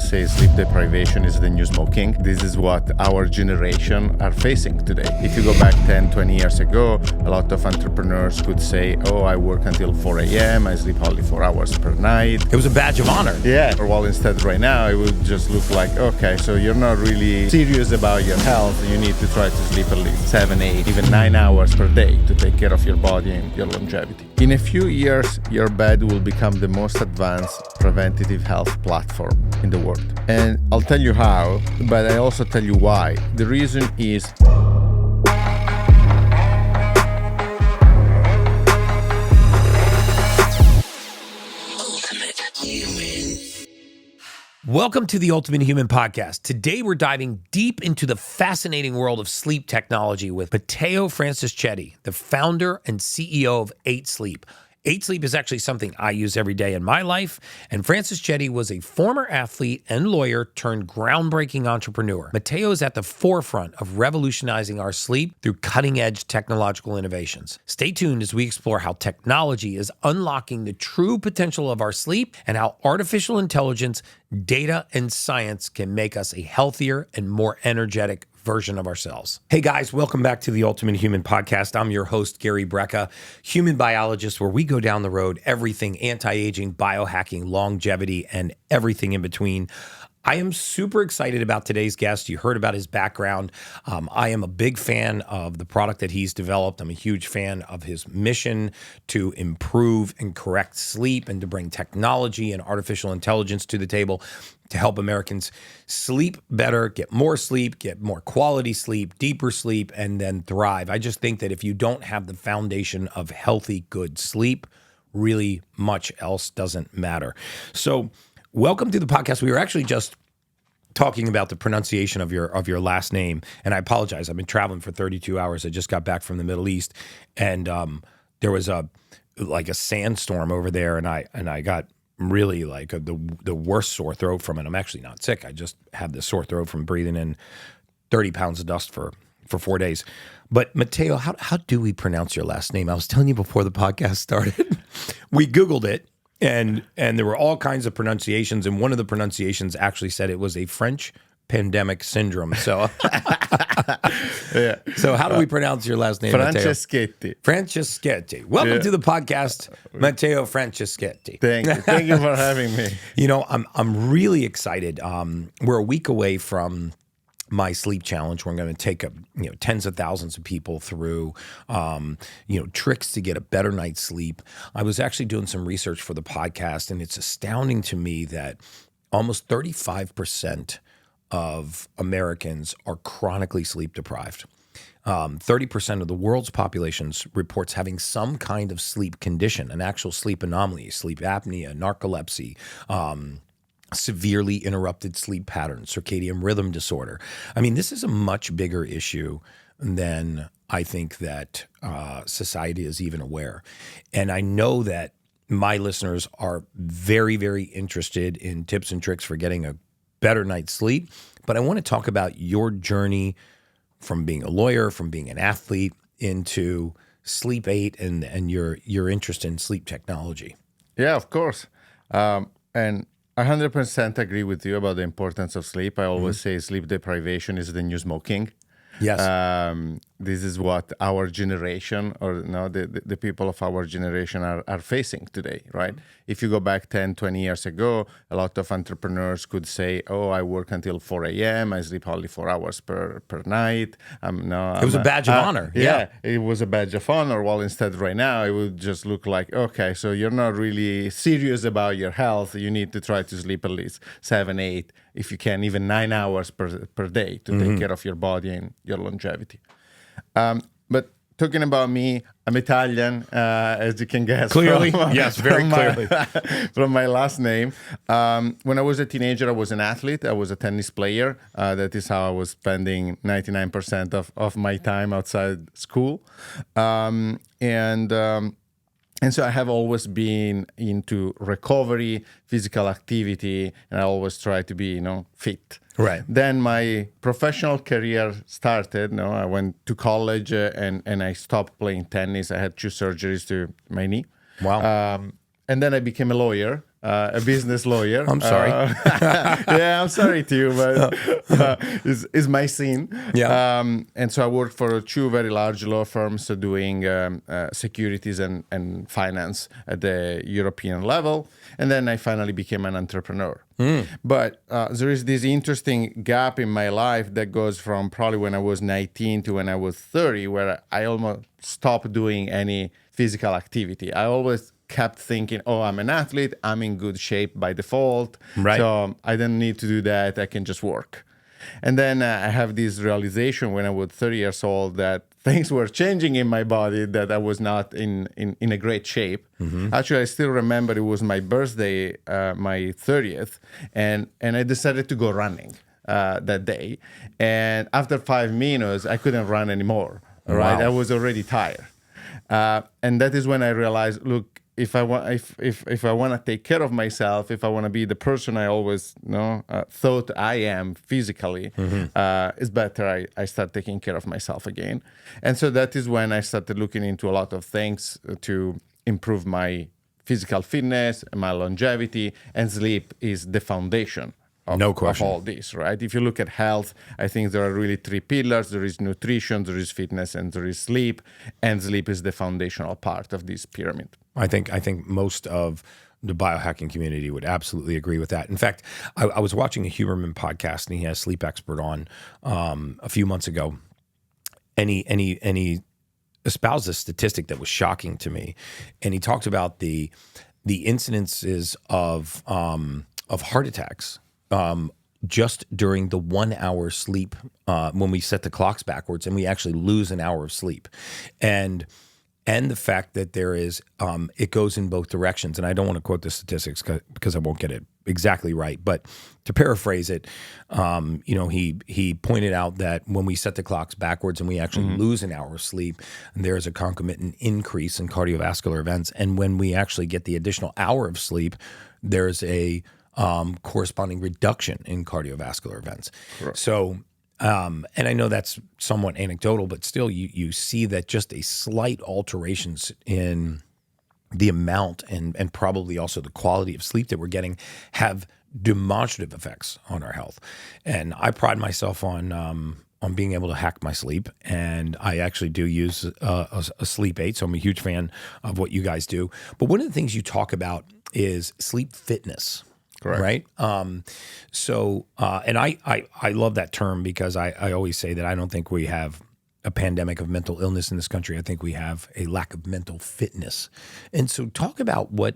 always say sleep deprivation is the new smoking. This is what our generation are facing today. If you go back 10, 20 years ago, a lot of entrepreneurs could say, oh, I work until 4 a.m., I sleep only 4 hours per night. It was a badge of honor. Yeah. Or while instead right now, it would just look like, okay, so you're not really serious about your health. You need to try to sleep at least 7, 8, even 9 hours per day to take care of your body and your longevity. In a few years, your bed will become the most advanced preventative health platform in the world. And I'll tell you how, but I also tell you why. The reason is Welcome to the Ultimate Human Podcast. Today we're diving deep into the fascinating world of sleep technology with Matteo Franceschetti, the founder and CEO of 8 Sleep. 8 Sleep is actually something I use every day in my life, and Franceschetti was a former athlete and lawyer turned groundbreaking entrepreneur. Matteo is at the forefront of revolutionizing our sleep through cutting-edge technological innovations. Stay tuned as we explore how technology is unlocking the true potential of our sleep and how artificial intelligence, data, and science can make us a healthier and more energetic version of ourselves. Hey guys, welcome back to the Ultimate Human Podcast. I'm your host, Gary Brecka, human biologist, where we go down the road, everything anti-aging, biohacking, longevity, and everything in between. I am super excited about today's guest. You heard about his background. I am a big fan of the product that he's developed. I'm a huge fan of his mission to improve and correct sleep and to bring technology and artificial intelligence to the table to help Americans sleep better, get more quality sleep, deeper sleep, and then thrive. I just think that if you don't have the foundation of healthy, good sleep, really much else doesn't matter. So welcome to the podcast. We were actually just talking about the pronunciation of your last name, and I apologize. I've been traveling for 32 hours. I just got back from the Middle East, and there was a sandstorm over there, and I got really the worst sore throat from it. I'm actually not sick. I just have this sore throat from breathing in 30 pounds of dust for 4 days. But Matteo, how do we pronounce your last name? I was telling you before the podcast started. We Googled it. And there were all kinds of pronunciations, and one of the pronunciations actually said it was a French pandemic syndrome. So, yeah. So how do we pronounce your last name, Franceschetti. Franceschetti. Welcome to the podcast, Matteo Franceschetti. Thank you for having me. You know, I'm really excited. We're a week away from my sleep challenge, where I'm going to take tens of thousands of people through tricks to get a better night's sleep. I was actually doing some research for the podcast, and it's astounding to me that almost 35% of Americans are chronically sleep deprived. 30% of the world's population reports having some kind of sleep condition, an actual sleep anomaly, sleep apnea, narcolepsy, severely interrupted sleep patterns, circadian rhythm disorder. I mean, this is a much bigger issue than I think that society is even aware. And I know that my listeners are very, very interested in tips and tricks for getting a better night's sleep. But I want to talk about your journey from being a lawyer, from being an athlete, into Sleep 8 and your interest in sleep technology. Yeah, of course. And I 100% agree with you about the importance of sleep. I always say sleep deprivation is the new smoking. Yes. This is what our generation, or the people of our generation are facing today, right? If you go back 10, 20 years ago, a lot of entrepreneurs could say, oh, I work until 4 a.m., I sleep only 4 hours per night. It was a badge of honor. Yeah, it was a badge of honor. While instead right now, it would just look like, okay, so you're not really serious about your health. You need to try to sleep at least 7, 8, if you can, even 9 hours per day to take care of your body and your longevity. But talking about me, I'm Italian, as you can guess. Clearly, yes, very clearly. From my last name. When I was a teenager, I was an athlete. I was a tennis player. That is how I was spending 99% of my time outside school. And so I have always been into recovery, physical activity, and I always try to be, fit. Right. Then my professional career started. I went to college and I stopped playing tennis. I had 2 surgeries to my knee. Wow. And then I became a lawyer. a business lawyer. I'm sorry. Yeah, I'm sorry too, but it's my scene. Yeah. And so I worked for two very large law firms doing securities and finance at the European level. And then I finally became an entrepreneur. But there is this interesting gap in my life that goes from probably when I was 19 to when I was 30, where I almost stopped doing any physical activity. I always kept thinking, oh, I'm an athlete, I'm in good shape by default, Right. so I don't need to do that, I can just work. And then I have this realization when I was 30 years old that things were changing in my body, that I was not in a great shape. Actually, I still remember it was my birthday, my 30th, and I decided to go running that day. And after 5 minutes, I couldn't run anymore, right? Wow. I was already tired. And that is when I realized, look, if I want to take care of myself, if I want to be the person I always thought I am physically, it's better I start taking care of myself again. And so that is when I started looking into a lot of things to improve my physical fitness, my longevity, and sleep is the foundation No question. of all this, right? If you look at health, I think there are really three pillars. There is nutrition, there is fitness, and there is sleep. And sleep is the foundational part of this pyramid. I think most of the biohacking community would absolutely agree with that. In fact, I was watching a Huberman podcast, and he has a sleep expert on a few months ago, and he espoused a statistic that was shocking to me, and he talked about the incidences of heart attacks just during the 1 hour sleep when we set the clocks backwards and we actually lose an hour of sleep, and the fact that there is it goes in both directions. And I don't want to quote the statistics because I won't get it exactly right, but to paraphrase it, he pointed out that when we set the clocks backwards and we actually lose an hour of sleep, there is a concomitant increase in cardiovascular events, and when we actually get the additional hour of sleep, there's a corresponding reduction in cardiovascular events. Correct. So, and I know that's somewhat anecdotal, but still you see that just a slight alterations in the amount and probably also the quality of sleep that we're getting have demonstrative effects on our health. And I pride myself on being able to hack my sleep, and I actually do use a sleep aid, so I'm a huge fan of what you guys do. But one of the things you talk about is sleep fitness. Correct. Right. And I love that term because I always say that I don't think we have a pandemic of mental illness in this country. I think we have a lack of mental fitness. And so talk about what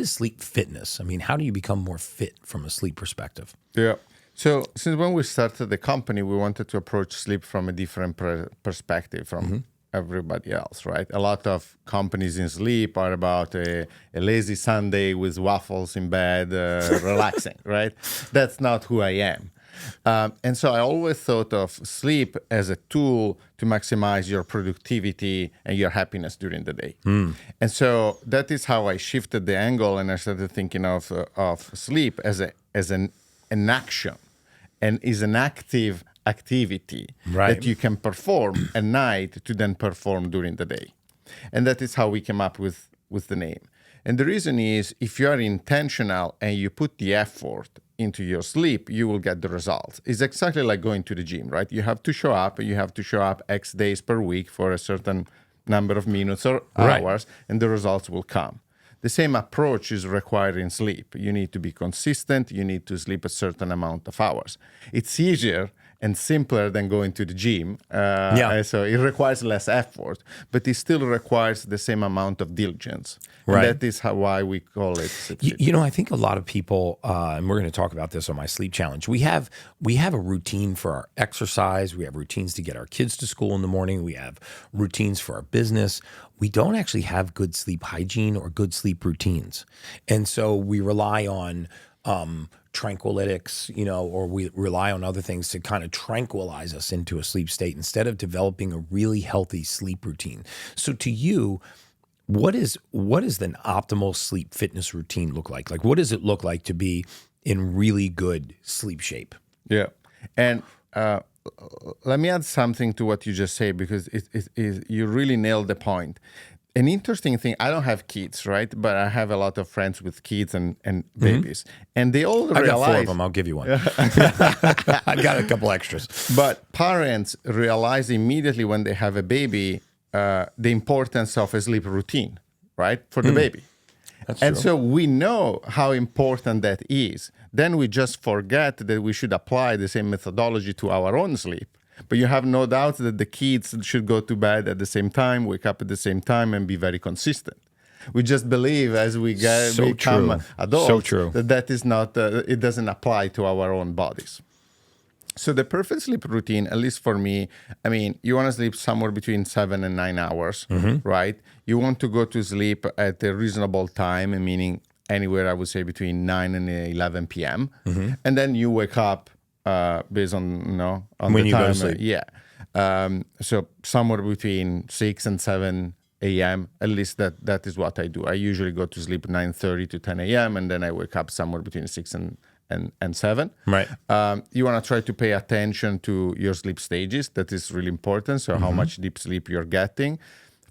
is sleep fitness? I mean, how do you become more fit from a sleep perspective? Yeah. So since when we started the company, we wanted to approach sleep from a different perspective from everybody else, right? A lot of companies in sleep are about a lazy Sunday with waffles in bed, relaxing, right? That's not who I am. And so I always thought of sleep as a tool to maximize your productivity and your happiness during the day. And so that is how I shifted the angle, and I started thinking of sleep as an action, and is an active activity that you can perform at night to then perform during the day. And that is how we came up with the name. And the reason is, if you are intentional and you put the effort into your sleep, you will get the results. It's exactly like going to the gym, right? You have to show up, and you have to show up X days per week for a certain number of minutes or hours, and the results will come. The same approach is required in sleep. You need to be consistent. You need to sleep a certain amount of hours. It's easier and simpler than going to the gym. So it requires less effort, but it still requires the same amount of diligence. Right. And that is why we call it sleep. I think a lot of people, and we're going to talk about this on my sleep challenge, we have a routine for our exercise. We have routines to get our kids to school in the morning. We have routines for our business. We don't actually have good sleep hygiene or good sleep routines. And so we rely on tranquilitics, or we rely on other things to kind of tranquilize us into a sleep state instead of developing a really healthy sleep routine. So to you, what is an optimal sleep fitness routine look like? Like, what does it look like to be in really good sleep shape? Yeah. And let me add something to what you just said, because you really nailed the point. an interesting thing, I don't have kids, right? But I have a lot of friends with kids and babies. And they all I realize... got 4 of them. I'll give you one. I got a couple extras. But parents realize immediately when they have a baby the importance of a sleep routine, right? For the baby. That's And true. so we know how important that is. Then we just forget that we should apply the same methodology to our own sleep. But you have no doubt that the kids should go to bed at the same time, wake up at the same time, and be very consistent. We just believe as we become adults that is not, it doesn't apply to our own bodies. So the perfect sleep routine, at least for me, I mean, you want to sleep somewhere between 7 and 9 hours, right? You want to go to sleep at a reasonable time, meaning anywhere, I would say, between 9 and 11 p.m. And then you wake up based on, on when the you time. go to sleep. So somewhere between 6 and 7 a.m., at least that is what I do. I usually go to sleep 9:30 to 10 a.m. and then I wake up somewhere between 6 and 7. Right. You want to try to pay attention to your sleep stages. That is really important. So how much deep sleep you're getting.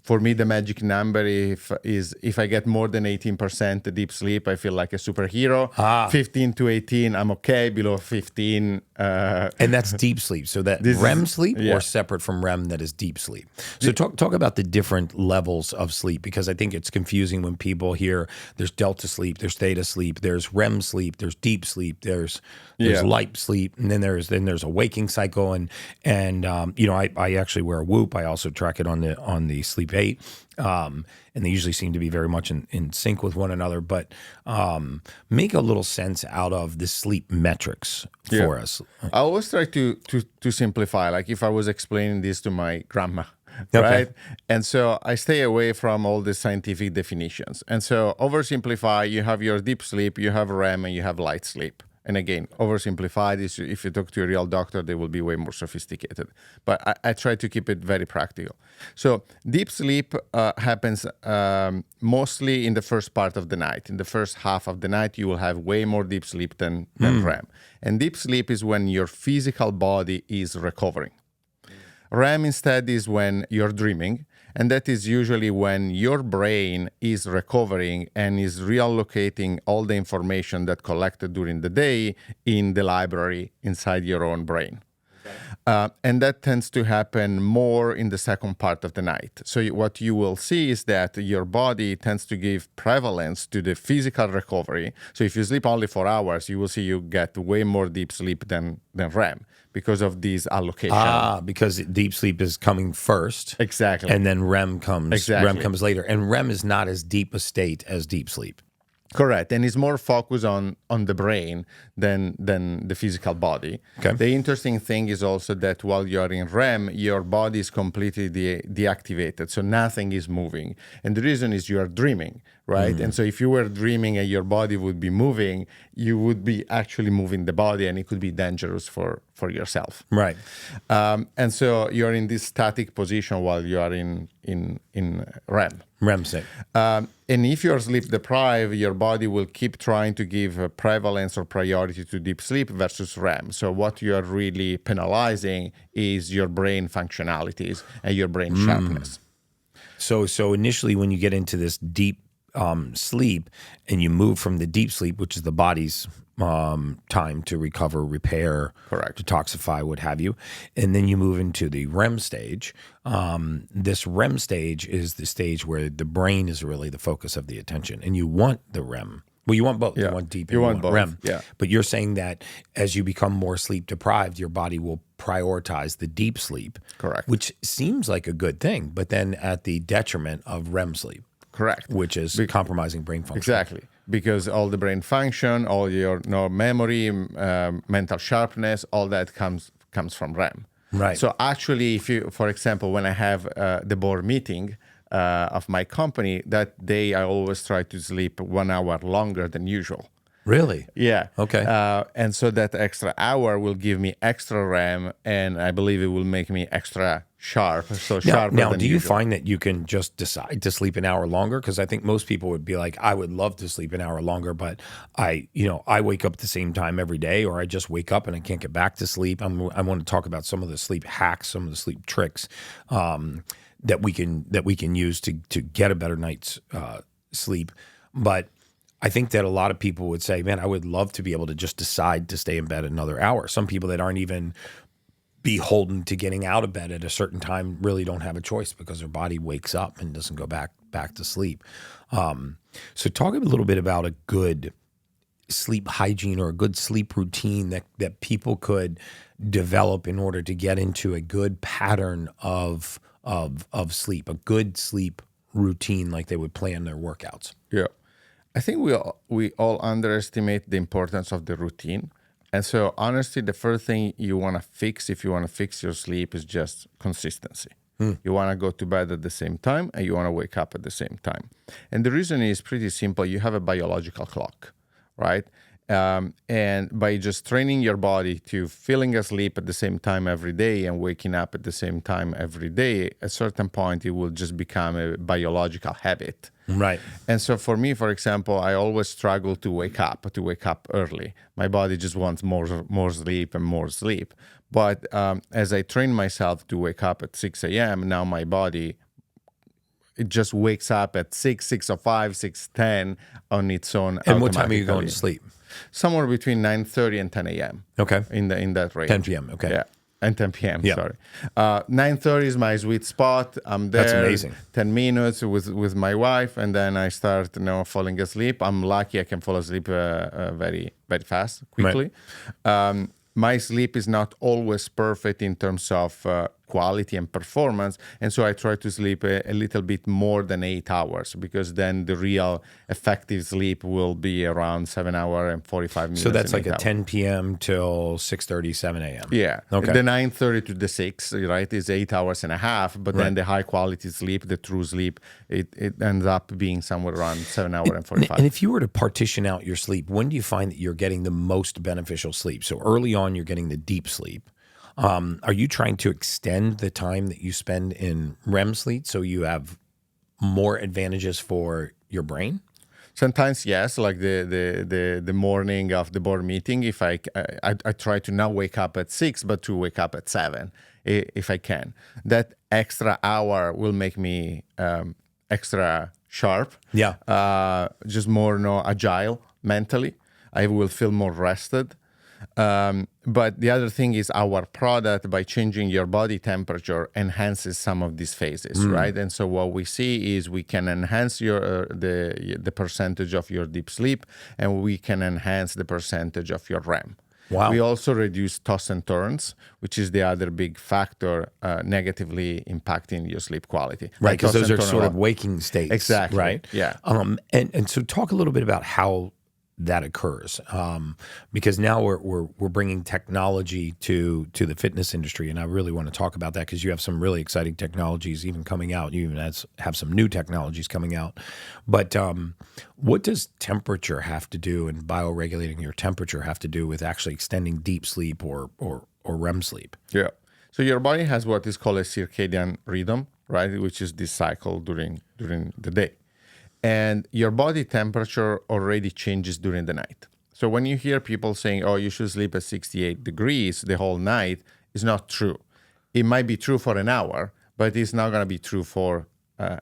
For me, the magic number is if I get more than 18% deep sleep, I feel like a superhero. 15 to 18, I'm okay. Below 15... and that's deep sleep. So that REM sleep or separate from REM, that is deep sleep. So talk about the different levels of sleep, because I think it's confusing when people hear there's delta sleep, there's theta sleep, there's REM sleep, there's deep sleep, there's light sleep, and then there's a waking cycle. And I actually wear a Whoop. I also track it on the Sleep 8. And they usually seem to be very much in sync with one another, but make a little sense out of the sleep metrics for us. I always try to simplify, like if I was explaining this to my grandma, right? And so I stay away from all the scientific definitions. And so oversimplify, you have your deep sleep, you have REM, and you have light sleep. And again, oversimplified is if you talk to a real doctor, they will be way more sophisticated. But I try to keep it very practical. So deep sleep happens mostly in the first part of the night. In the first half of the night, you will have way more deep sleep than REM. And deep sleep is when your physical body is recovering. REM instead is when you're dreaming. And that is usually when your brain is recovering and is reallocating all the information that collected during the day in the library inside your own brain. And that tends to happen more in the second part of the night. So what you will see is that your body tends to give prevalence to the physical recovery. So if you sleep only 4 hours, you will see you get way more deep sleep than REM because of these allocation. Because deep sleep is coming first. Exactly. And then REM comes later. And REM is not as deep a state as deep sleep. Correct, and it's more focused on the brain than the physical body. Okay. The interesting thing is also that while you're in REM, your body is completely deactivated, so nothing is moving. And the reason is you are dreaming, right? And so if you were dreaming and your body would be moving, you would be actually moving the body, and it could be dangerous for yourself. Right. And so you're in this static position while you are in REM. REM state. And if you're sleep deprived, your body will keep trying to give prevalence or priority to deep sleep versus REM. So what you are really penalizing is your brain functionalities and your brain sharpness. So initially when you get into this deep sleep and you move from the deep sleep, which is the body's time to recover, repair, correct, detoxify, what have you, and then you move into the REM stage. This REM stage is the stage where the brain is really the focus of the attention, and you want the REM. Well, you want both. Yeah. You want deep and you you want both. REM. Yeah. But you're saying that as you become more sleep deprived, your body will prioritize the deep sleep. Correct. Which seems like a good thing, but then at the detriment of REM sleep. Correct. Which is compromising brain function. Exactly. Because all the brain function, all your memory, mental sharpness, all that comes from REM. Right. So actually, if you, for example, when I have the board meeting of my company, that day I always try to sleep 1 hour longer than usual. Really? Yeah. Okay. And so that extra hour will give me extra REM, and I believe it will make me extra sharp. So sharper now, than do you usual. find that you can just decide to sleep an hour longer? Because I think most people would be like, I would love to sleep an hour longer, but I wake up at the same time every day, or I just wake up and I can't get back to sleep. I want to talk about some of the sleep hacks, some of the sleep tricks. that we can use to get a better night's sleep. But I think that a lot of people would say, man, I would love to be able to just decide to stay in bed another hour. Some people that aren't even beholden to getting out of bed at a certain time really don't have a choice because their body wakes up and doesn't go back to sleep. So talk a little bit about a good sleep hygiene or a good sleep routine that people could develop in order to get into a good pattern of sleep, a good sleep routine like they would plan their workouts. Yeah. I think we all underestimate the importance of the routine. And so honestly, the first thing you want to fix if you want to fix your sleep is just consistency. You want to go to bed at the same time and you want to wake up at the same time. And the reason is pretty simple. You have a biological clock, right? And by just training your body to falling asleep at the same time every day and waking up at the same time every day, at a certain point, it will just become a biological habit. Right. And so for me, for example, I always struggle to wake up early. My body just wants more sleep and more sleep. But as I train myself to wake up at 6 a.m., now my body, it just wakes up at 6:05, 6:10 on its own. And what time are you going to sleep? Somewhere between 9:30 and 10 a.m. Okay. In that range. 10 p.m. Okay. Yeah. And 10 p.m. Yeah. Sorry. 9:30 is my sweet spot. I'm there. That's amazing. 10 minutes with my wife, and then I start falling asleep. I'm lucky I can fall asleep very, very fast, quickly. Right. My sleep is not always perfect in terms of quality and performance. And so I try to sleep a little bit more than 8 hours, because then the real effective sleep will be around 7 hours and 45 minutes. So that's like a 10 p.m. till 6:30, 7 a.m. Yeah. Okay. The 9:30 to the 6, right, is 8 hours and a half. But then the high quality sleep, the true sleep, it ends up being somewhere around 7 hours and 45. And if you were to partition out your sleep, when do you find that you're getting the most beneficial sleep? So early on, you're getting the deep sleep. Are you trying to extend the time that you spend in REM sleep so you have more advantages for your brain? Sometimes, yes, like the morning of the board meeting, if I try to not wake up at 6, but to wake up at 7, if I can. That extra hour will make me extra sharp. Yeah. Just more agile mentally. I will feel more rested. But the other thing is our product, by changing your body temperature, enhances some of these phases, right? And so what we see is we can enhance your the percentage of your deep sleep, and we can enhance the percentage of your REM. Wow. We also reduce toss and turns, which is the other big factor negatively impacting your sleep quality. Right, because those are sort of waking states. Exactly. Right? Yeah. And so talk a little bit about how that occurs, because now we're bringing technology to the fitness industry, and I really want to talk about that because you have some really exciting technologies even coming out. You even have some new technologies coming out. But what does temperature have to do, and bioregulating your temperature have to do with actually extending deep sleep or REM sleep? Yeah. So your body has what is called a circadian rhythm, right, which is this cycle during the day. And your body temperature already changes during the night. So when you hear people saying, oh, you should sleep at 68 degrees the whole night, it's not true. It might be true for an hour, but it's not going to be true for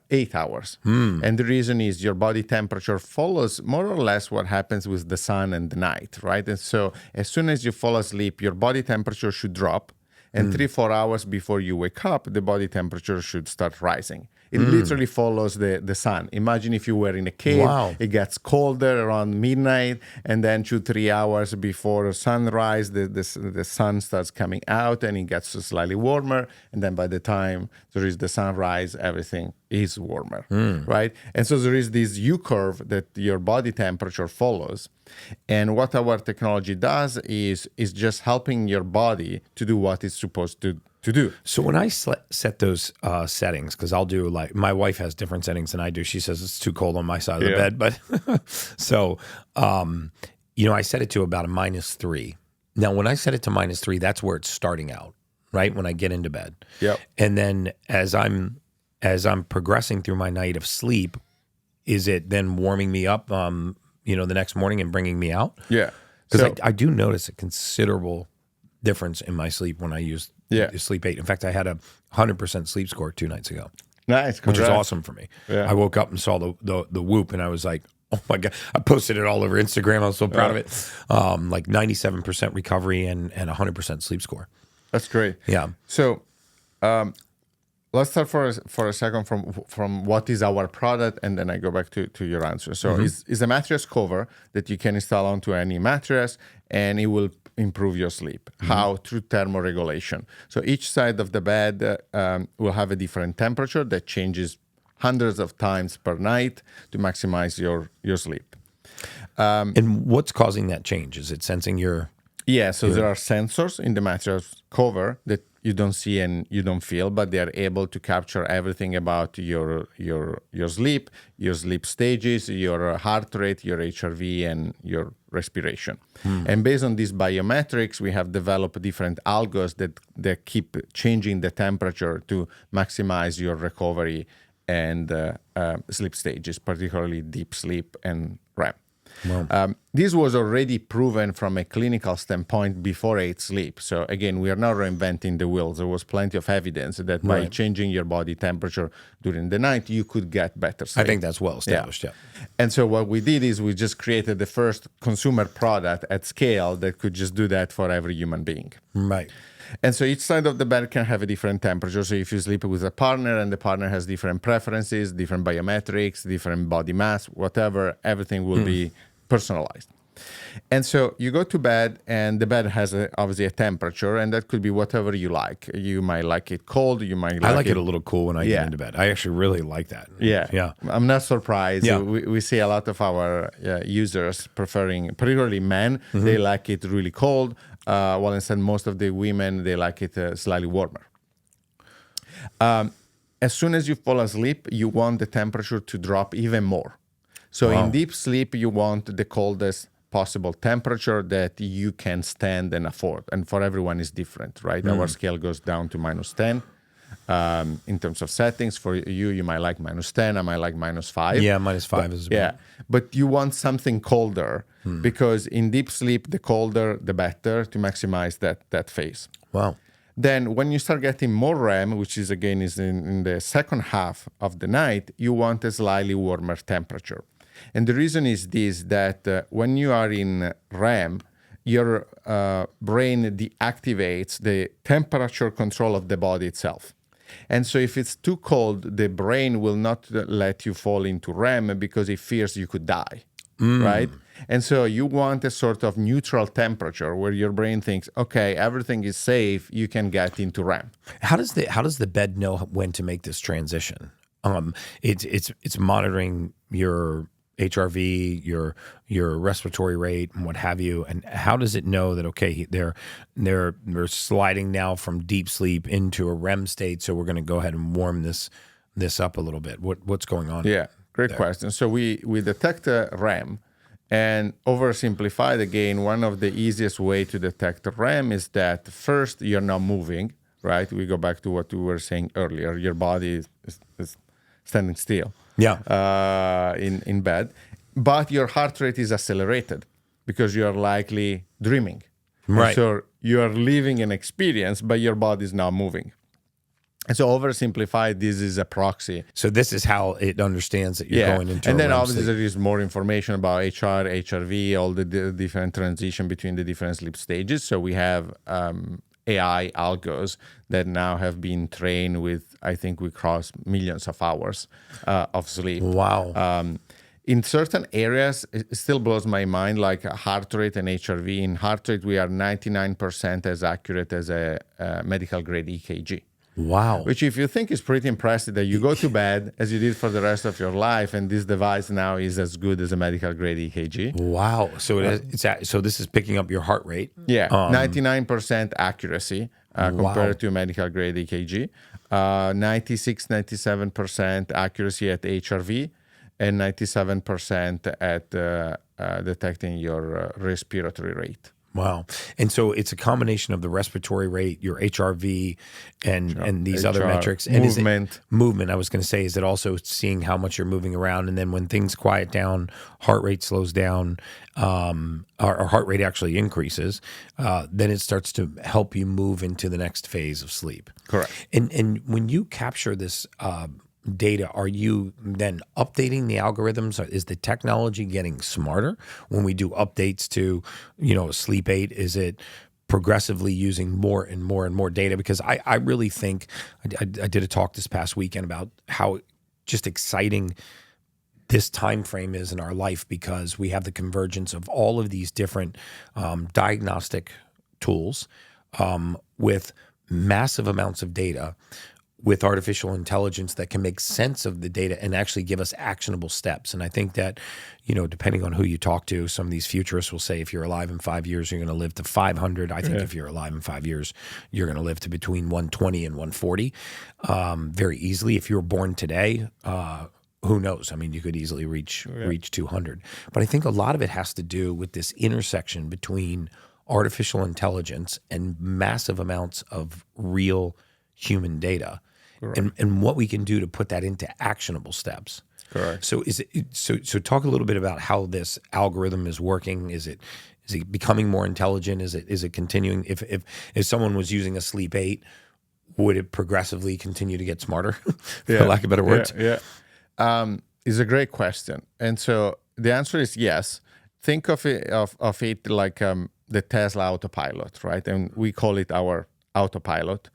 8 hours. And the reason is your body temperature follows more or less what happens with the sun and the night, right? And so as soon as you fall asleep, your body temperature should drop. And 3-4 hours before you wake up, the body temperature should start rising. It literally follows the sun. Imagine if you were in a cave, it gets colder around midnight, and then 2-3 hours before sunrise, the sun starts coming out and it gets slightly warmer. And then by the time there is the sunrise, everything is warmer, right? And so there is this U curve that your body temperature follows. And what our technology does is just helping your body to do what it's supposed to do. So when I set those settings, because I'll do, like, my wife has different settings than I do. She says it's too cold on my side of the bed. But so, I set it to about a -3. Now, when I set it to -3, that's where it's starting out, right? When I get into bed. Yep. And then as I'm progressing through my night of sleep, is it then warming me up, the next morning and bringing me out? Yeah. Because I do notice a considerable difference in my sleep when I use Sleep 8. In fact, I had a 100% sleep score 2 nights ago. Nice, which is congrats. awesome for me. I woke up and saw the Whoop, and I was like, oh my God. I posted it all over Instagram. I was so proud of it. Like 97% recovery and 100% sleep score. That's great. Yeah. So let's start for a second from what is our product, and then I go back to your answer. So it's a mattress cover that you can install onto any mattress, and it will improve your sleep. How? Through thermoregulation. So each side of the bed will have a different temperature that changes hundreds of times per night to maximize your sleep. And what's causing that change? Is it sensing your... Yeah, so there are sensors in the mattress cover that you don't see and you don't feel, but they are able to capture everything about your sleep stages, your heart rate, your HRV, and your respiration. And based on these biometrics, we have developed different algos that keep changing the temperature to maximize your recovery and sleep stages, particularly deep sleep and REM. Wow. This was already proven from a clinical standpoint before 8 Sleep. So again, we are not reinventing the wheel. There was plenty of evidence that by changing your body temperature during the night, you could get better sleep. I think that's well established, yeah. And so what we did is we just created the first consumer product at scale that could just do that for every human being. Right. And so each side of the bed can have a different temperature. So if you sleep with a partner and the partner has different preferences, different biometrics, different body mass, whatever, everything will be personalized. And so you go to bed, and the bed has obviously a temperature, and that could be whatever you like. You might like it cold. You might like I like it a little cool when I get into bed. I actually really like that. Yeah. I'm not surprised. Yeah. We see a lot of our users preferring, particularly men, they like it really cold. While instead most of the women, they like it slightly warmer. As soon as you fall asleep, you want the temperature to drop even more. So in deep sleep, you want the coldest possible temperature that you can stand and afford. And for everyone is different, right? Our scale goes down to -10 in terms of settings. For you might like -10, I might like -5. Yeah, -5 is yeah. But you want something colder because in deep sleep, the colder, the better to maximize that phase. Wow. Then when you start getting more REM, which is again is in the second half of the night, you want a slightly warmer temperature. And the reason is this, that when you are in REM, your brain deactivates the temperature control of the body itself. And so if it's too cold, the brain will not let you fall into REM because it fears you could die, right? And so you want a sort of neutral temperature where your brain thinks, okay, everything is safe, you can get into REM. How does the bed know when to make this transition? It's monitoring your HRV, your respiratory rate, and what have you. And how does it know that they're sliding now from deep sleep into a REM state? So we're going to go ahead and warm this up a little bit. What's going on? Yeah, great question. So we detect REM, and oversimplified again, one of the easiest way to detect REM is that first you're not moving, right? We go back to what we were saying earlier. Your body is standing still. Yeah. In bed, but your heart rate is accelerated because you are likely dreaming. Right. And so you are living an experience, but your body is not moving. And so oversimplified, this is a proxy. So this is how it understands that you're going into and a then REM obviously sleep. there is more information about HR, HRV, all the different transition between the different sleep stages. So we have AI algos that now have been trained with, I think we cross millions of hours of sleep. Wow. In certain areas, it still blows my mind, like heart rate and HRV. In heart rate, we are 99% as accurate as a medical grade EKG. Wow. Which, if you think, is pretty impressive, that you go to bed as you did for the rest of your life, and this device now is as good as a medical grade EKG. Wow. So so this is picking up your heart rate. Yeah, 99% accuracy compared to medical grade EKG. 96, 97% accuracy at HRV, and 97% at detecting your respiratory rate. Wow. And so it's a combination of the respiratory rate, your HRV, and these other metrics. And movement. Movement, I was going to say, is it also seeing how much you're moving around? And then when things quiet down, heart rate slows down, our heart rate actually increases, then it starts to help you move into the next phase of sleep. Correct. And when you capture this data, are you then updating the algorithms? Is the technology getting smarter when we do updates to, a sleep aid? Is it progressively using more and more and more data? Because I really think, I did a talk this past weekend about how just exciting this time frame is in our life, because we have the convergence of all of these different diagnostic tools with massive amounts of data, with artificial intelligence that can make sense of the data and actually give us actionable steps. And I think that, depending on who you talk to, some of these futurists will say if you're alive in 5 years, you're going to live to 500. I think if you're alive in 5 years, you're going to live to between 120 and 140 very easily. If you were born today, who knows? I mean, you could easily reach 200. But I think a lot of it has to do with this intersection between artificial intelligence and massive amounts of real human data. And what we can do to put that into actionable steps. Correct. So so talk a little bit about how this algorithm is working. Is it becoming more intelligent? Is it continuing? If someone was using a sleep aid, would it progressively continue to get smarter, for lack of better words? It's a great question. And so the answer is yes. Think of it like the Tesla autopilot, right? And we call it our autopilot.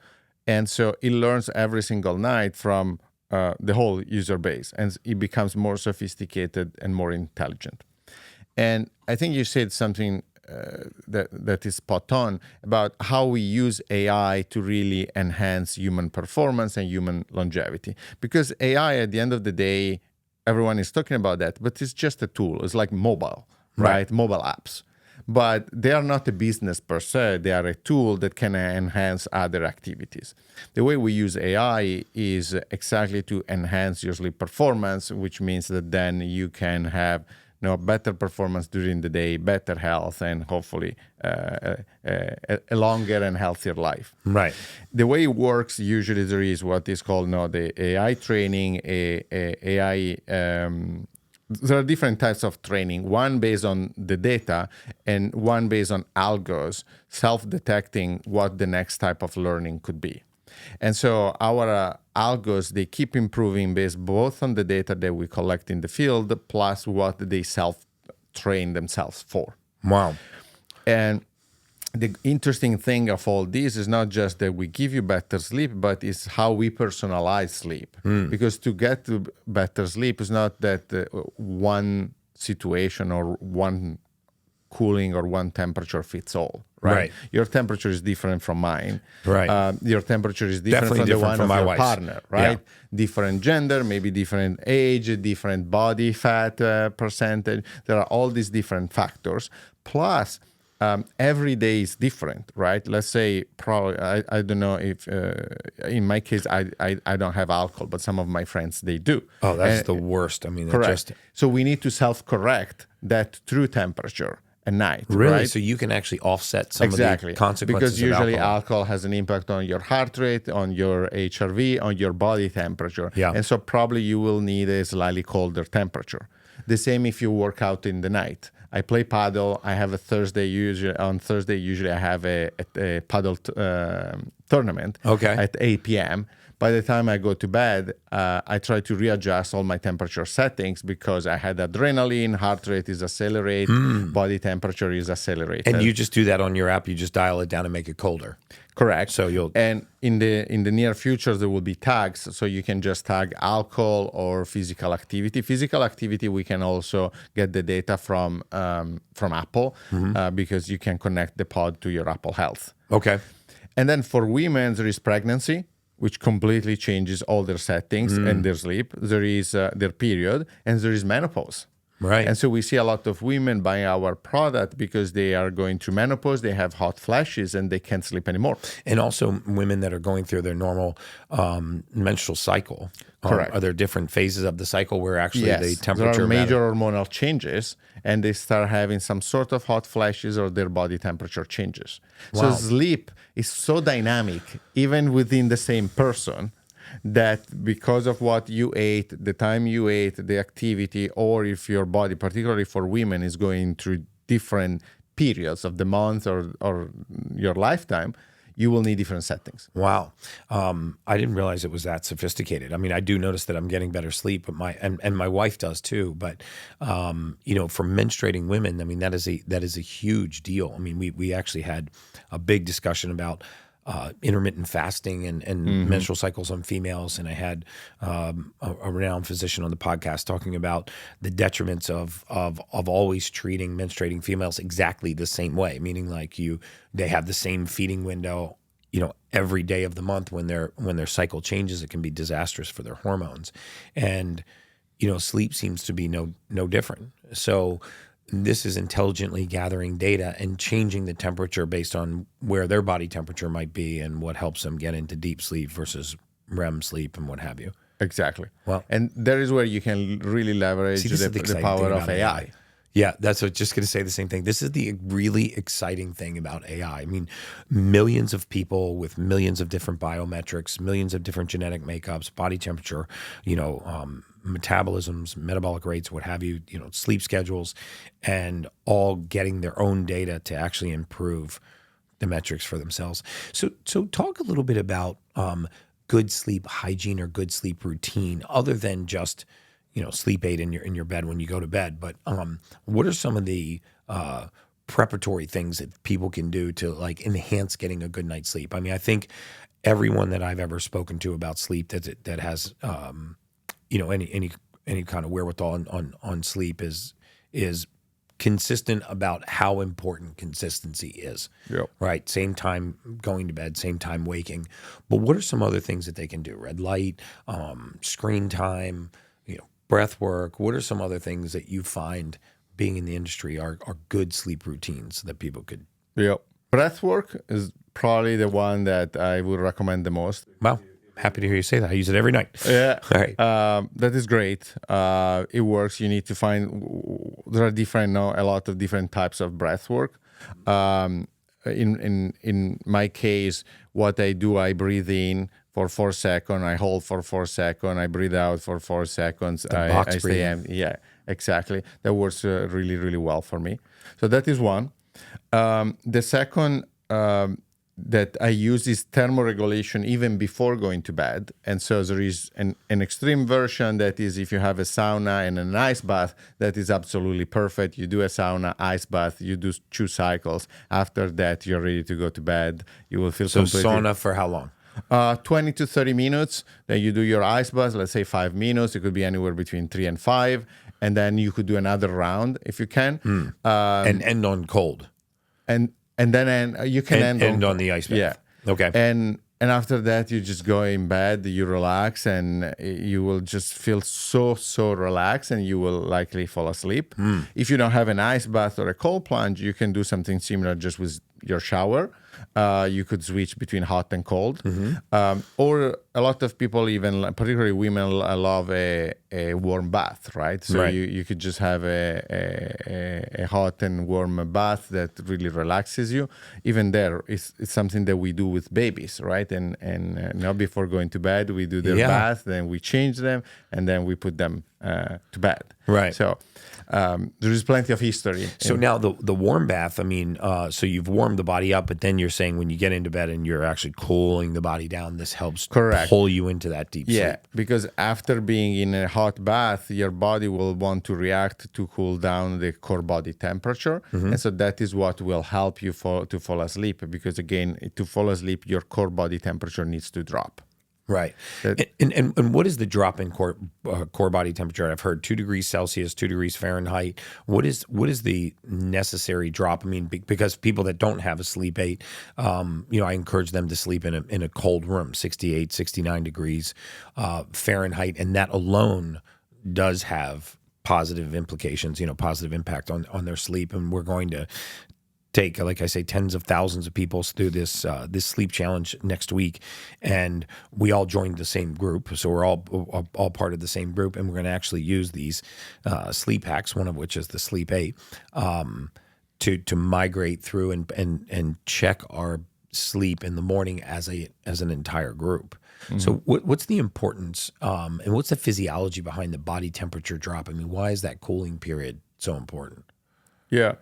And so it learns every single night from the whole user base, and it becomes more sophisticated and more intelligent. And I think you said something that is spot on about how we use AI to really enhance human performance and human longevity. Because AI, at the end of the day, everyone is talking about that, but it's just a tool. It's like mobile, right? Mobile apps. But they are not a business per se. They are a tool that can enhance other activities. The way we use AI is exactly to enhance your sleep performance, which means that then you can have better performance during the day, better health, and hopefully a longer and healthier life. Right. The way it works, usually there is what is called the AI training, AI. There are different types of training, one based on the data and one based on algos, self-detecting what the next type of learning could be. And so our algos, they keep improving based both on the data that we collect in the field plus what they self-train themselves for. Wow. And the interesting thing of all this is not just that we give you better sleep, but it's how we personalize sleep. Because to get to better sleep is not that one situation or one cooling or one temperature fits all, right? Your temperature is different from mine. Right. Your temperature is different Definitely from different the one from of my your wife's. partner, right? Yeah. Different gender, maybe different age, different body fat percentage. There are all these different factors. Plus, every day is different, right? Let's say, probably, I don't know if, in my case, I don't have alcohol, but some of my friends, they do. Oh, that's the worst. I mean, correct. So we need to self-correct that true temperature at night. Really? Right? So you can actually offset some of the consequences Because usually of alcohol has an impact on your heart rate, on your HRV, on your body temperature. Yeah. And so probably you will need a slightly colder temperature. The same if you work out in the night. I play paddle. I have a Thursday usually. On Thursday, usually I have a paddle tournament at 8 p.m. By the time I go to bed, I try to readjust all my temperature settings because I had adrenaline, heart rate is accelerated, body temperature is accelerated. And you just do that on your app. You just dial it down and make it colder. Correct. So you'll and in the near future there will be tags, so you can just tag alcohol or physical activity. Physical activity we can also get the data from Apple because you can connect the pod to your Apple Health. Okay. And then for women there is pregnancy, which completely changes all their settings and their sleep. There is their period, and there is menopause. Right. And so we see a lot of women buying our product because they are going through menopause, they have hot flashes, and they can't sleep anymore. And also women that are going through their normal menstrual cycle. Correct. Are there different phases of the cycle where actually the temperature there are major hormonal changes, and they start having some sort of hot flashes or their body temperature changes. Wow. So sleep is so dynamic, even within the same person, that because of what you ate, the time you ate, the activity, or if your body, particularly for women, is going through different periods of the month or your lifetime, you will need different settings. Wow. I didn't realize it was that sophisticated. I mean, I do notice that I'm getting better sleep, but my wife does too. But for menstruating women, I mean, that is a huge deal. I mean, we actually had a big discussion about intermittent fasting and menstrual cycles on females, and I had a renowned physician on the podcast talking about the detriments of always treating menstruating females exactly the same way, meaning like they have the same feeding window, every day of the month. When their cycle changes, it can be disastrous for their hormones, and sleep seems to be no different. So this is intelligently gathering data and changing the temperature based on where their body temperature might be and what helps them get into deep sleep versus REM sleep and what have you. Exactly. Well, and there is where you can really leverage the power of AI. Yeah, that's just going to say the same thing. This is the really exciting thing about AI. I mean, millions of people with millions of different biometrics, millions of different genetic makeups, body temperature, metabolisms, metabolic rates, what have you, sleep schedules, and all getting their own data to actually improve the metrics for themselves. So talk a little bit about good sleep hygiene or good sleep routine, other than just sleep aid in your bed when you go to bed. But what are some of the preparatory things that people can do to like enhance getting a good night's sleep? I mean, I think everyone that I've ever spoken to about sleep that has any kind of wherewithal on sleep is consistent about how important consistency is. Yep. Right? Same time going to bed, same time waking. But what are some other things that they can do? Red light, screen time, breath work. What are some other things that you find, being in the industry, are good sleep routines that people could? Yeah, breath work is probably the one that I would recommend the most. Wow, happy to hear you say that. I use it every night. Yeah, all right. That is great. It works. You need to find, there are a lot of different types of breath work. In my case, what I do, I breathe in for 4 seconds, I hold for 4 seconds, I breathe out for 4 seconds. I stay empty. Yeah, exactly. That works really, really well for me. So that is one. The second that I use is thermoregulation even before going to bed. And so there is an extreme version that is if you have a sauna and an ice bath, that is absolutely perfect. You do a sauna, ice bath, you do 2 cycles. After that, you're ready to go to bed. You will feel completely... So sauna for how long? 20 to 30 minutes. Then you do your ice bath, let's say 5 minutes. It could be anywhere between 3 and 5. And then you could do another round if you can. And end on cold. And then you can end on the ice bath. Yeah. Okay. And after that, you just go in bed, you relax, and you will just feel so relaxed, and you will likely fall asleep. If you don't have an ice bath or a cold plunge, you can do something similar just with your shower. You could switch between hot and cold. Or a lot of people, even particularly women, love a warm bath, right? So right. You could just have a hot and warm bath that really relaxes you. Even there, it's something that we do with babies, right? And now before going to bed, we do their bath, then we change them, and then we put them to bed. Right. So there is plenty of history. So now the warm bath, I mean, so you've warmed the body up, but then you're saying when you get into bed and you're actually cooling the body down, this helps pull you into that deep sleep. Yeah, because after being in a hot bath, your body will want to react to cool down the core body temperature. And so that is what will help you to fall asleep. Because again, to fall asleep, your core body temperature needs to drop. Right. And what is the drop in core body temperature? I've heard 2 degrees Celsius, 2 degrees Fahrenheit. What is the necessary drop? I mean, because people that don't have a sleep aid, I encourage them to sleep in a cold room, 68, 69 degrees Fahrenheit. And that alone does have positive implications, positive impact on their sleep. And we're going to take, like I say, tens of thousands of people through this sleep challenge next week, and we all joined the same group, so we're all part of the same group, and we're going to actually use these sleep hacks, one of which is the sleep 8, to migrate through and check our sleep in the morning as an entire group. So what's the importance and what's the physiology behind the body temperature drop? I mean, why is that cooling period so important? Yeah,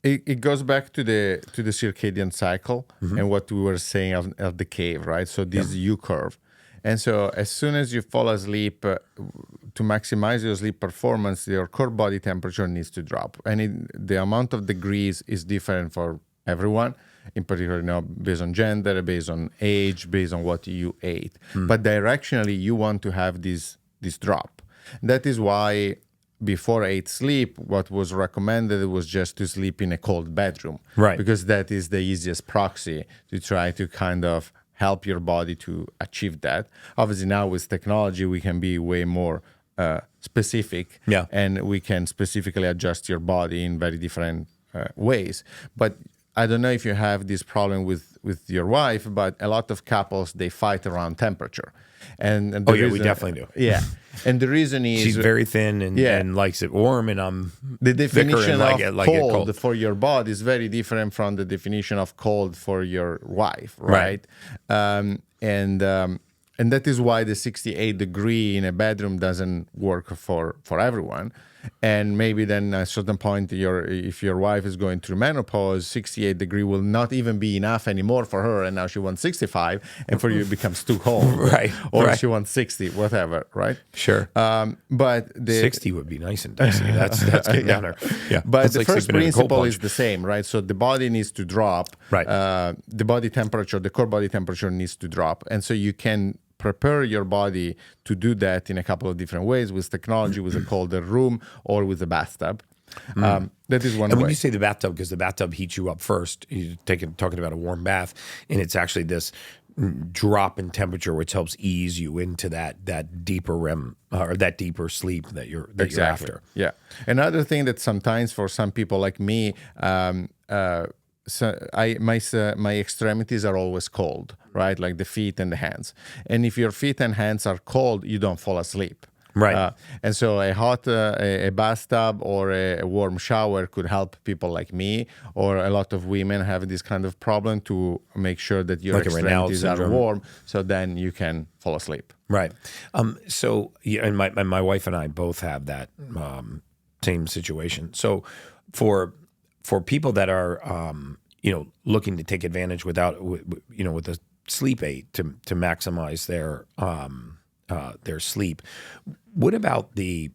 it goes back to the circadian cycle and what we were saying of the cave, right? So this U curve. And so as soon as you fall asleep, to maximize your sleep performance, your core body temperature needs to drop. And the amount of degrees is different for everyone, in particular, based on gender, based on age, based on what you ate. But directionally, you want to have this drop. That is why before 8 sleep, what was recommended was just to sleep in a cold bedroom. Right. Because that is the easiest proxy to try to kind of help your body to achieve that. Obviously, now with technology, we can be way more specific. Yeah. And we can specifically adjust your body in very different ways. But I don't know if you have this problem with your wife, but a lot of couples, they fight around temperature. And the reason, we definitely do. Yeah. And the reason is... She's very thin and likes it warm, and I'm the definition thicker of like it cold for your body is very different from the definition of cold for your wife, right? And that is why the 68 degree in a bedroom doesn't work for everyone. And maybe then at a certain point, if your wife is going through menopause, 68 degree will not even be enough anymore for her, and now she wants 65, and for you it becomes too cold, right? Or she wants 60, whatever, right? Sure. But the 60 would be nice and dicey. That's getting down there. Yeah. But that's the like first sleeping in a cold principle plunge. is the same, right? So the body needs to drop. Right. The body temperature, the core body temperature needs to drop, and so you can prepare your body to do that in a couple of different ways, with technology, with a colder room, or with a bathtub. That is one And way. when you say the bathtub, because the bathtub heats you up first, you're talking about a warm bath, and it's actually this drop in temperature which helps ease you into that deeper REM or that deeper sleep that you're after. Yeah. Another thing that sometimes for some people like me, my extremities are always cold, right? Like the feet and the hands. And if your feet and hands are cold, you don't fall asleep. Right. And so a hot a bathtub or a warm shower could help people like me, or a lot of women have this kind of problem, to make sure that your Like a Raynaud extremities are syndrome. warm, so then you can fall asleep. Right. So, yeah, and my wife and I both have that same situation. So for people that are, looking to take advantage with a sleep aid to maximize their sleep, what about the,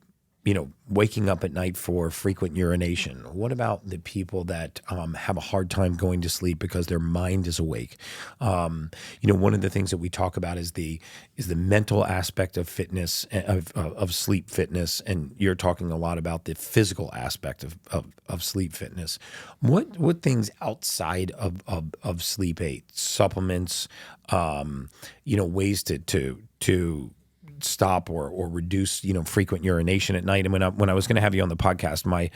waking up at night for frequent urination? What about the people that have a hard time going to sleep because their mind is awake? One of the things that we talk about is the mental aspect of fitness, of sleep fitness, and you're talking a lot about the physical aspect of sleep fitness. What things outside of sleep aid, supplements, ways to stop or reduce, frequent urination at night? And when I was going to have you on the podcast, my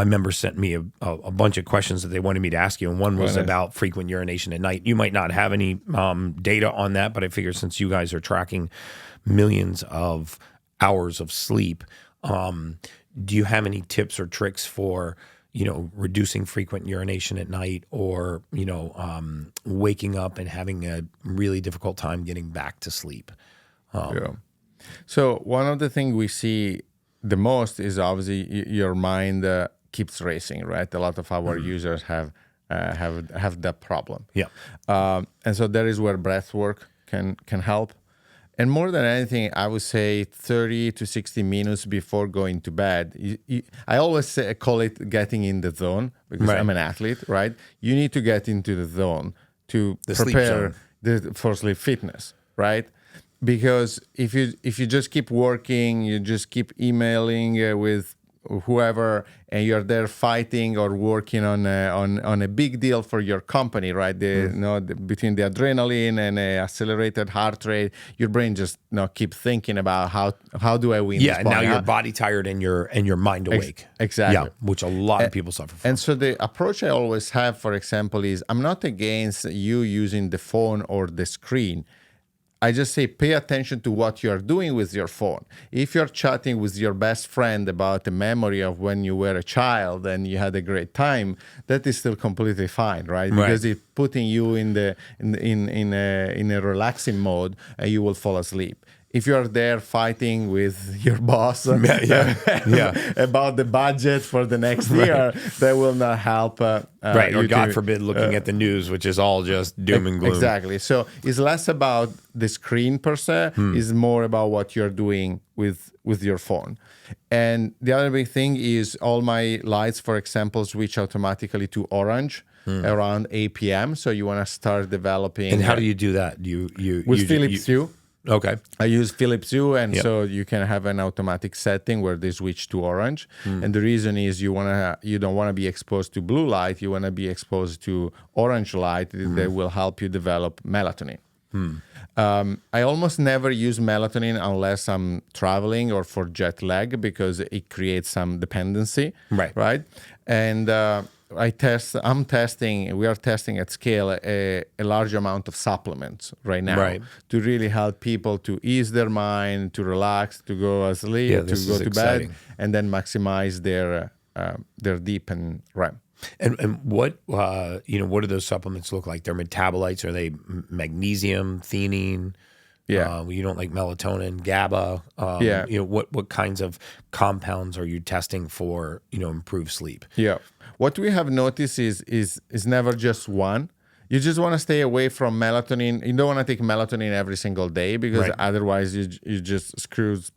members sent me a bunch of questions that they wanted me to ask you, and one was about frequent urination at night. You might not have any data on that, but I figure since you guys are tracking millions of hours of sleep, do you have any tips or tricks for reducing frequent urination at night, or waking up and having a really difficult time getting back to sleep? Yeah. So one of the things we see the most is obviously your mind keeps racing, right? A lot of our users have that problem. Yeah. And so that is where breath work can help. And more than anything, I would say 30 to 60 minutes before going to bed. I always call it getting in the zone, because I'm an athlete, right? You need to get into the zone to prepare for sleep fitness, right? Because if you just keep working, you just keep emailing with whoever, and you're there fighting or working on a big deal for your company, right? Between the adrenaline and accelerated heart rate, your brain just keep thinking about how do I win? Yeah, this and now point? you're body tired and your mind awake. Exactly. Yeah, which a lot of people suffer from. And so the approach I always have, for example, is I'm not against you using the phone or the screen. I just say pay attention to what you're doing with your phone. If you're chatting with your best friend about the memory of when you were a child and you had a great time, that is still completely fine, right? Because it's putting you in a relaxing mode, and you will fall asleep. if you're there fighting with your boss about the budget for the next year, that will not help. Right, or God forbid, looking at the news, which is all just doom and gloom. Exactly. So it's less about the screen per se, it's more about what you're doing with your phone. And the other big thing is all my lights, for example, switch automatically to orange around 8 p.m. So you want to start developing. And how do you do that? With Philips Hue. Okay. I use Philips Hue, and so you can have an automatic setting where they switch to orange. And the reason is you don't want to be exposed to blue light. You want to be exposed to orange light that will help you develop melatonin. I almost never use melatonin unless I'm traveling or for jet lag because it creates some dependency. Right. And we are testing at scale a large amount of supplements right now to really help people to ease their mind, to relax, to go asleep, to go to bed, and then maximize their deep and REM. And what what do those supplements look like? They're metabolites. Are they magnesium, theanine? You don't like melatonin, GABA. What kinds of compounds are you testing for improved sleep? What we have noticed is never just one. You just want to stay away from melatonin. You don't want to take melatonin every single day because otherwise you just screws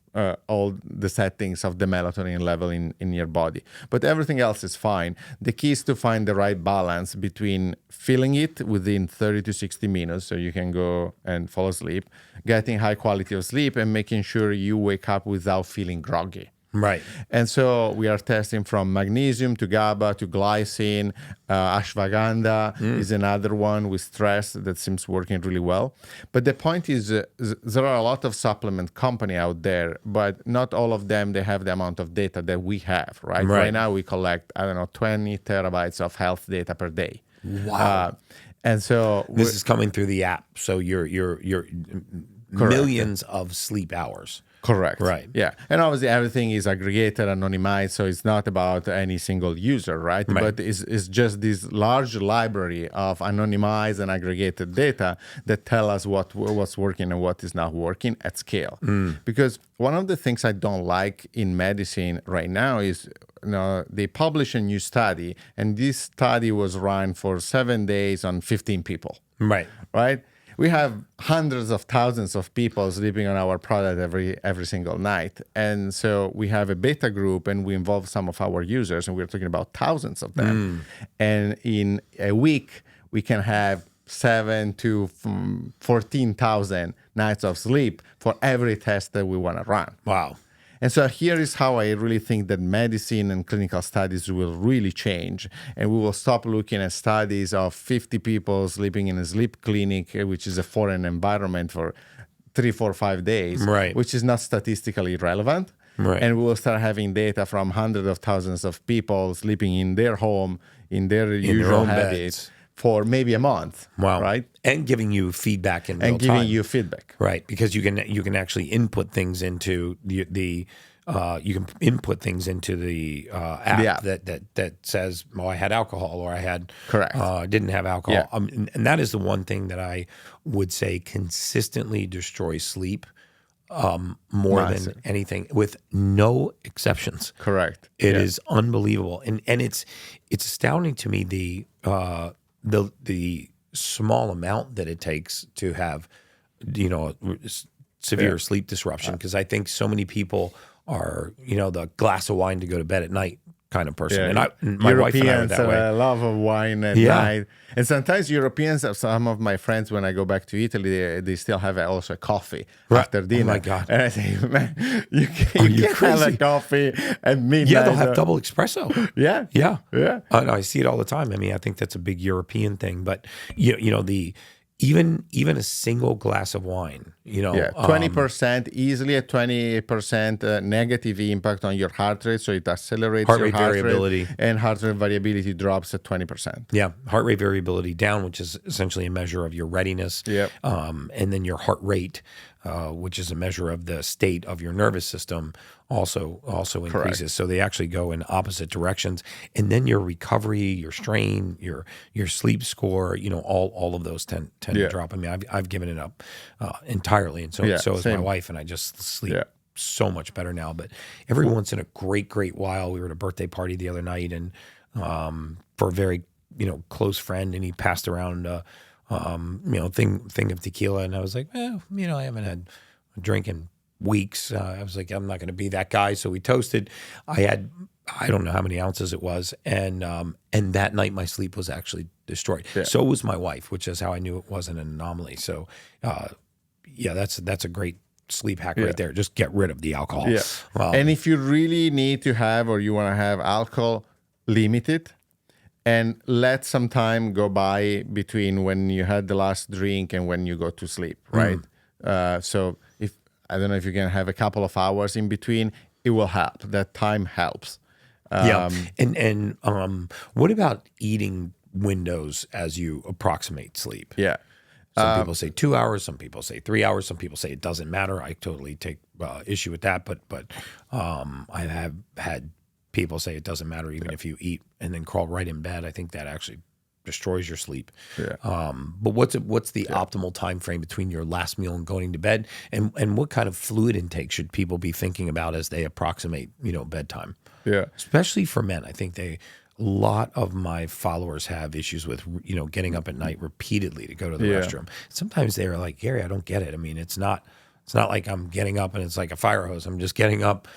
all the settings of the melatonin level in your body. But everything else is fine. The key is to find the right balance between feeling it within 30 to 60 minutes so you can go and fall asleep, getting high quality of sleep, and making sure you wake up without feeling groggy. Right. And so we are testing from magnesium to GABA to glycine. Ashwagandha is another one with stress that seems working really well. But the point is there are a lot of supplement company out there, but not all of them, they have the amount of data that we have, right? Right now we collect, 20 terabytes of health data per day. Wow. And so this is coming through the app. So you're millions of sleep hours. Correct. Right. Yeah. And obviously everything is aggregated, anonymized, so it's not about any single user, right? But it's just this large library of anonymized and aggregated data that tell us what's working and what is not working at scale. Because one of the things I don't like in medicine right now is they publish a new study, and this study was run for 7 days on 15 people. Right. We have hundreds of thousands of people sleeping on our product every single night. And so we have a beta group, and we involve some of our users, and we're talking about thousands of them. And in a week, we can have 7,000 to 14,000 nights of sleep for every test that we want to run. Wow. And so here is how I really think that medicine and clinical studies will really change. And we will stop looking at studies of 50 people sleeping in a sleep clinic, which is a foreign environment for 3, 4, 5 days, which is not statistically relevant. And we will start having data from hundreds of thousands of people sleeping in their home, in their usual habits, for maybe a month. Wow. Right. And giving you feedback in real time. And giving you feedback. Right. Because you can actually input things into the app that says, I had alcohol, or I had didn't have alcohol. And that is the one thing that I would say consistently destroys sleep more than anything, with no exceptions. Correct. It is unbelievable. And it's astounding to me the small amount that it takes to have, severe sleep disruption. Because I think so many people are, the glass of wine to go to bed at night kind of person. And my wife and I are that way. Europeans love of wine at night. And sometimes Europeans, some of my friends, when I go back to Italy, they still have also a coffee after dinner. Oh my God. And I say, man, you can't have a coffee at midnight. Yeah, they'll have double espresso. Yeah. I see it all the time. I mean, I think that's a big European thing. But, even a single glass of wine, 20%, easily a 20% negative impact on your heart rate. So it accelerates your heart rate variability. And heart rate variability drops at 20%. Yeah, heart rate variability down, which is essentially a measure of your readiness. And then your heart rate which is a measure of the state of your nervous system, also increases. Correct. So they actually go in opposite directions, and then your recovery, your strain, your sleep score, all of those tend to drop. I mean, I've given it up entirely, and so has my same. wife, and I just sleep so much better now. But every once in a great while, we were at a birthday party the other night, and for a very close friend, and he passed around thing of tequila, and I was like, I haven't had a drink in weeks. I was like, I'm not going to be that guy. So we toasted. I don't know how many ounces it was, and that night my sleep was actually destroyed. Yeah. So was my wife, which is how I knew it wasn't an anomaly. So that's a great sleep hack right there. Just get rid of the alcohol. Yeah. And if you really need to have, or you want to have alcohol, limit it. And let some time go by between when you had the last drink and when you go to sleep, right? So I don't know if you can have a couple of hours in between, it will help. That time helps. And what about eating windows as you approximate sleep? Yeah. Some people say 2 hours, some people say 3 hours, some people say it doesn't matter. I totally take issue with that, but I have had people say it doesn't matter even if you eat and then crawl right in bed. I think that actually destroys your sleep. Yeah. But what's the optimal time frame between your last meal and going to bed, and what kind of fluid intake should people be thinking about as they approximate bedtime? Yeah, especially for men. I think a lot of my followers have issues with getting up at night repeatedly to go to the restroom. Sometimes they're like, Gary, I don't get it. I mean, it's not like I'm getting up and it's like a fire hose. I'm just getting up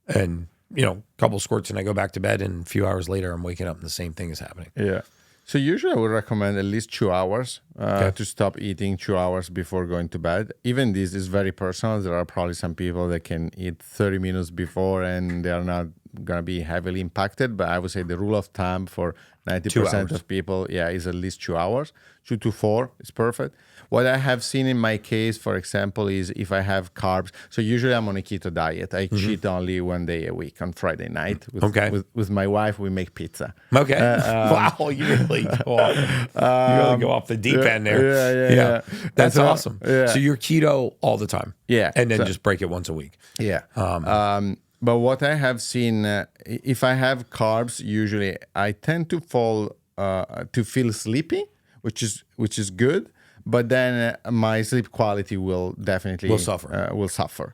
and a couple squirts and I go back to bed, and a few hours later I'm waking up and the same thing is happening. Yeah. So usually I would recommend at least 2 hours to stop eating 2 hours before going to bed. Even this is very personal. There are probably some people that can eat 30 minutes before and they are not going to be heavily impacted. But I would say the rule of thumb for 90% of people, is at least 2 hours. 2 to 4 is perfect. What I have seen in my case, for example, is if I have carbs. So usually I'm on a keto diet. I cheat only 1 day a week on Friday night. With my wife, we make pizza. Okay. Wow, you really go off the deep end there. Yeah. That's awesome. Yeah. So you're keto all the time. Yeah. And then just break it once a week. Yeah. But what I have seen, if I have carbs, usually I tend to to feel sleepy, which is good. But then my sleep quality will definitely suffer.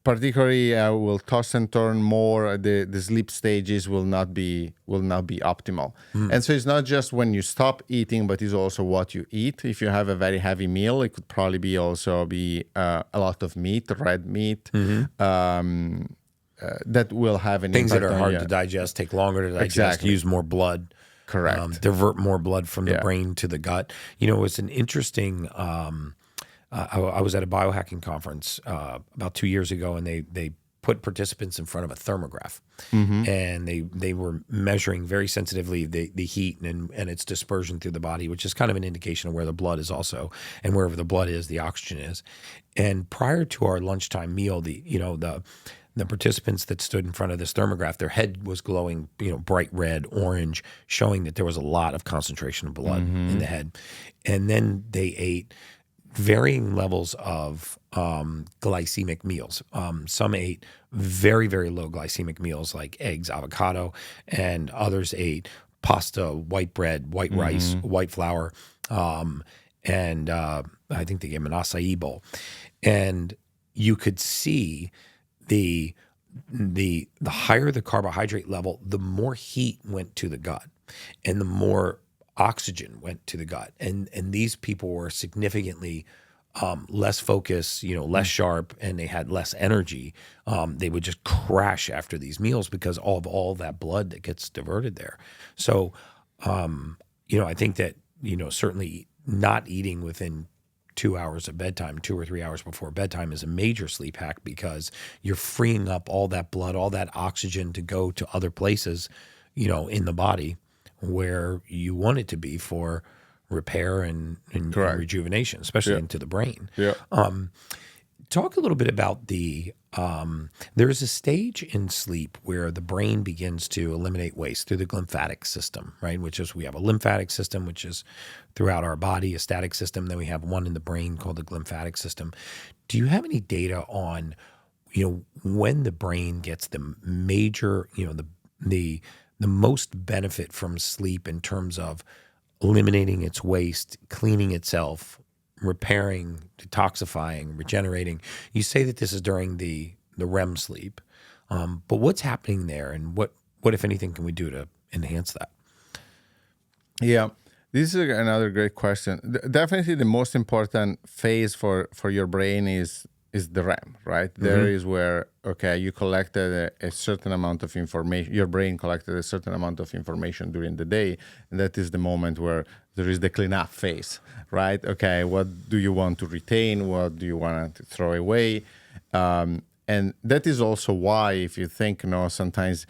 Particularly, I will toss and turn more. The sleep stages will not be optimal. And so it's not just when you stop eating, but it's also what you eat. If you have a very heavy meal, it could probably be a lot of meat, red meat. That will have an things impact that are hard to digest, take longer to digest, use more blood. Correct. Divert more blood from the brain to the gut. It's an interesting. I was at a biohacking conference about 2 years ago, and they put participants in front of a thermograph, and they were measuring very sensitively the heat and its dispersion through the body, which is kind of an indication of where the blood is also, and wherever the blood is, the oxygen is. And prior to our lunchtime meal, the participants that stood in front of this thermograph, their head was glowing, bright red, orange, showing that there was a lot of concentration of blood in the head. And then they ate varying levels of glycemic meals. Some ate very, very low glycemic meals like eggs, avocado, and others ate pasta, white bread, white rice, white flour, and I think they gave them an acai bowl. And you could see the higher the carbohydrate level, the more heat went to the gut, and the more oxygen went to the gut. And these people were significantly less focused, less sharp, and they had less energy. They would just crash after these meals because of all that blood that gets diverted there. So, I think that, certainly not eating within 2 hours of bedtime, 2 or 3 hours before bedtime, is a major sleep hack, because you're freeing up all that blood, all that oxygen to go to other places, in the body where you want it to be for repair and rejuvenation, especially into the brain. Yeah. Talk a little bit about there is a stage in sleep where the brain begins to eliminate waste through the lymphatic system, right? Which is, we have a lymphatic system, which is throughout our body, a static system. Then we have one in the brain called the lymphatic system. Do you have any data on, when the brain gets the major, the most benefit from sleep in terms of eliminating its waste, cleaning itself, repairing, detoxifying, regenerating? You say that this is during the REM sleep, but what's happening there, and what if anything can we do to enhance that? Yeah, this is another great question. Definitely the most important phase for your brain is the REM, right? Mm-hmm. There is where, you collected a certain amount of information, your brain collected a certain amount of information during the day, and that is the moment where there is the cleanup phase, right? Okay, what do you want to retain? What do you want to throw away? And that is also why, if you think, sometimes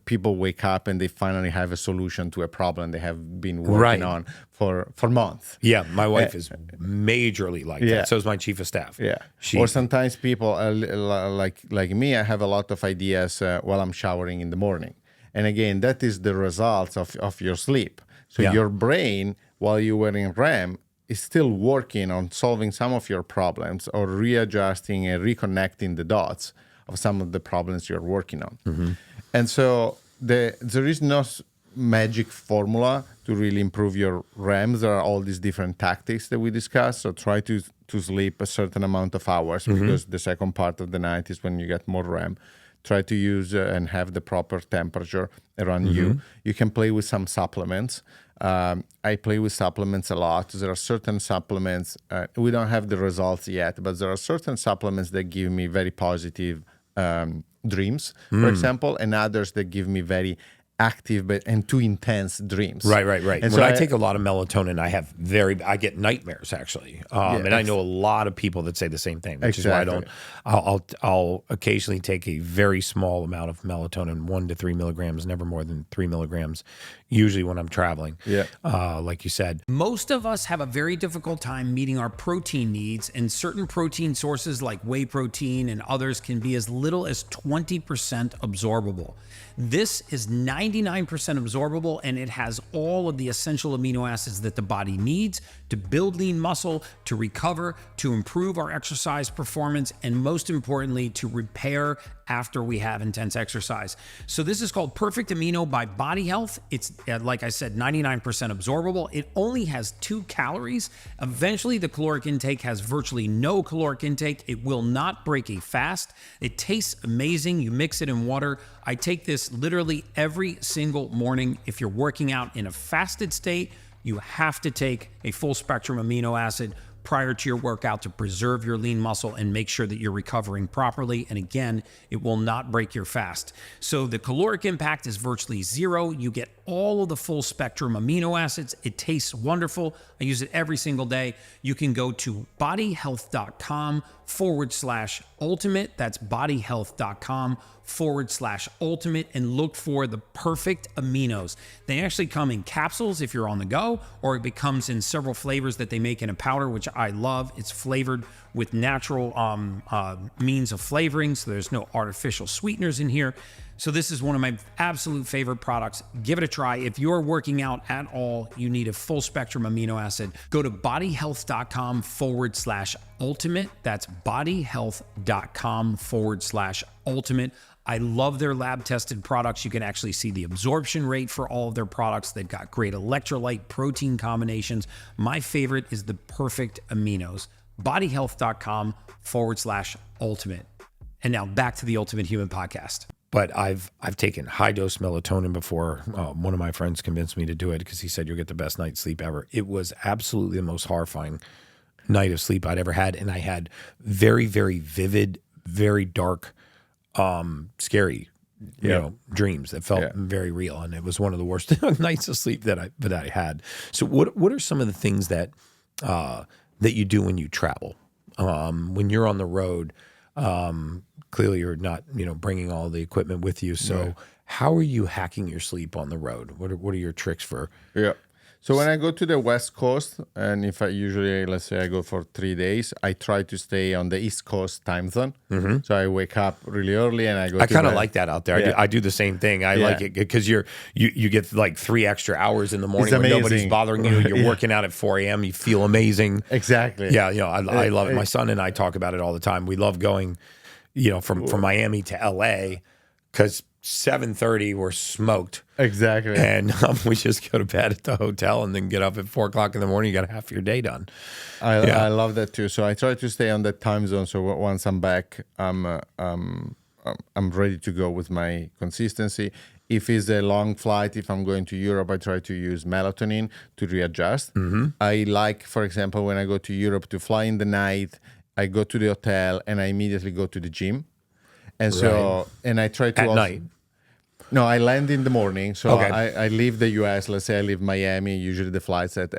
people wake up and they finally have a solution to a problem they have been working on for months. Yeah, my wife is majorly like that. So is my chief of staff. Yeah. Or sometimes people like me, I have a lot of ideas while I'm showering in the morning. And again, that is the result of your sleep. So your brain, while you were in REM, is still working on solving some of your problems or readjusting and reconnecting the dots of some of the problems you're working on. Mm-hmm. And so there is no magic formula to really improve your REMs. There are all these different tactics that we discussed. So try to sleep a certain amount of hours, because the second part of the night is when you get more REM. Try to use and have the proper temperature around you. You can play with some supplements. I play with supplements a lot. There are certain supplements, we don't have the results yet, but there are certain supplements that give me very positive dreams, for example, and others that give me very active and too intense dreams. Right. And when I take a lot of melatonin, I get nightmares actually. And I know a lot of people that say the same thing, which is why I'll occasionally take a very small amount of melatonin, 1 to 3 milligrams, never more than 3 milligrams, usually when I'm traveling. Like you said. Most of us have a very difficult time meeting our protein needs, and certain protein sources like whey protein and others can be as little as 20% absorbable. This is 99% absorbable, and it has all of the essential amino acids that the body needs to build lean muscle, to recover, to improve our exercise performance, and most importantly, to repair after we have intense exercise. So this is called Perfect Amino by Body Health. It's, like I said, 99% absorbable. It only has 2 calories. Eventually, the caloric intake has virtually no caloric intake. It will not break a fast. It tastes amazing. You mix it in water. I take this literally every single morning. If you're working out in a fasted state, you have to take a full spectrum amino acid prior to your workout to preserve your lean muscle and make sure that you're recovering properly. And again, it will not break your fast. So the caloric impact is virtually zero. You get all of the full spectrum amino acids. It tastes wonderful. I use it every single day. You can go to bodyhealth.com/ultimate. That's bodyhealth.com/ultimate and look for the perfect aminos. They actually come in capsules if you're on the go, or it comes in several flavors that they make in a powder, which I love. It's flavored with natural means of flavoring, so there's no artificial sweeteners in here. So this is one of my absolute favorite products. Give it a try. If you're working out at all, you need a full spectrum amino acid. Go to bodyhealth.com/ultimate. That's bodyhealth.com/ultimate. I love their lab tested products. You can actually see the absorption rate for all of their products. They've got great electrolyte protein combinations. My favorite is the perfect aminos. bodyhealth.com/ultimate. And now back to the Ultimate Human Podcast. But I've taken high dose melatonin before. One of my friends convinced me to do it because he said you'll get the best night's sleep ever. It was absolutely the most horrifying night of sleep I'd ever had, and I had very, very vivid, very dark, scary, dreams that felt very real, and it was one of the worst nights of sleep that I had. So what are some of the things that you do when you travel, when you're on the road? Clearly you're not, bringing all the equipment with you. So how are you hacking your sleep on the road? What are your tricks for? Yeah. So when I go to the West Coast, and if I usually, let's say I go for 3 days, I try to stay on the East Coast time zone. So I wake up really early and I go. I kind of like that out there. Yeah. I do the same thing. I like it because you get like 3 extra hours in the morning It's when nobody's amazing. bothering you. You're working out at 4 a.m. You feel amazing. Exactly. Yeah, I love it. My son and I talk about it all the time. We love going, from Miami to LA because 7:30 we're smoked. Exactly. And we just go to bed at the hotel and then get up at 4 o'clock in the morning. You got half your day done. I love that too. So I try to stay on that time zone. So once I'm back, I'm ready to go with my consistency. If it's a long flight, if I'm going to Europe, I try to use melatonin to readjust. I like, for example, when I go to Europe to fly in the night, I go to the hotel and I immediately go to the gym. And so, and I try to At night? No, I land in the morning. So Okay. I leave the US. Let's say I leave Miami. Usually the flights at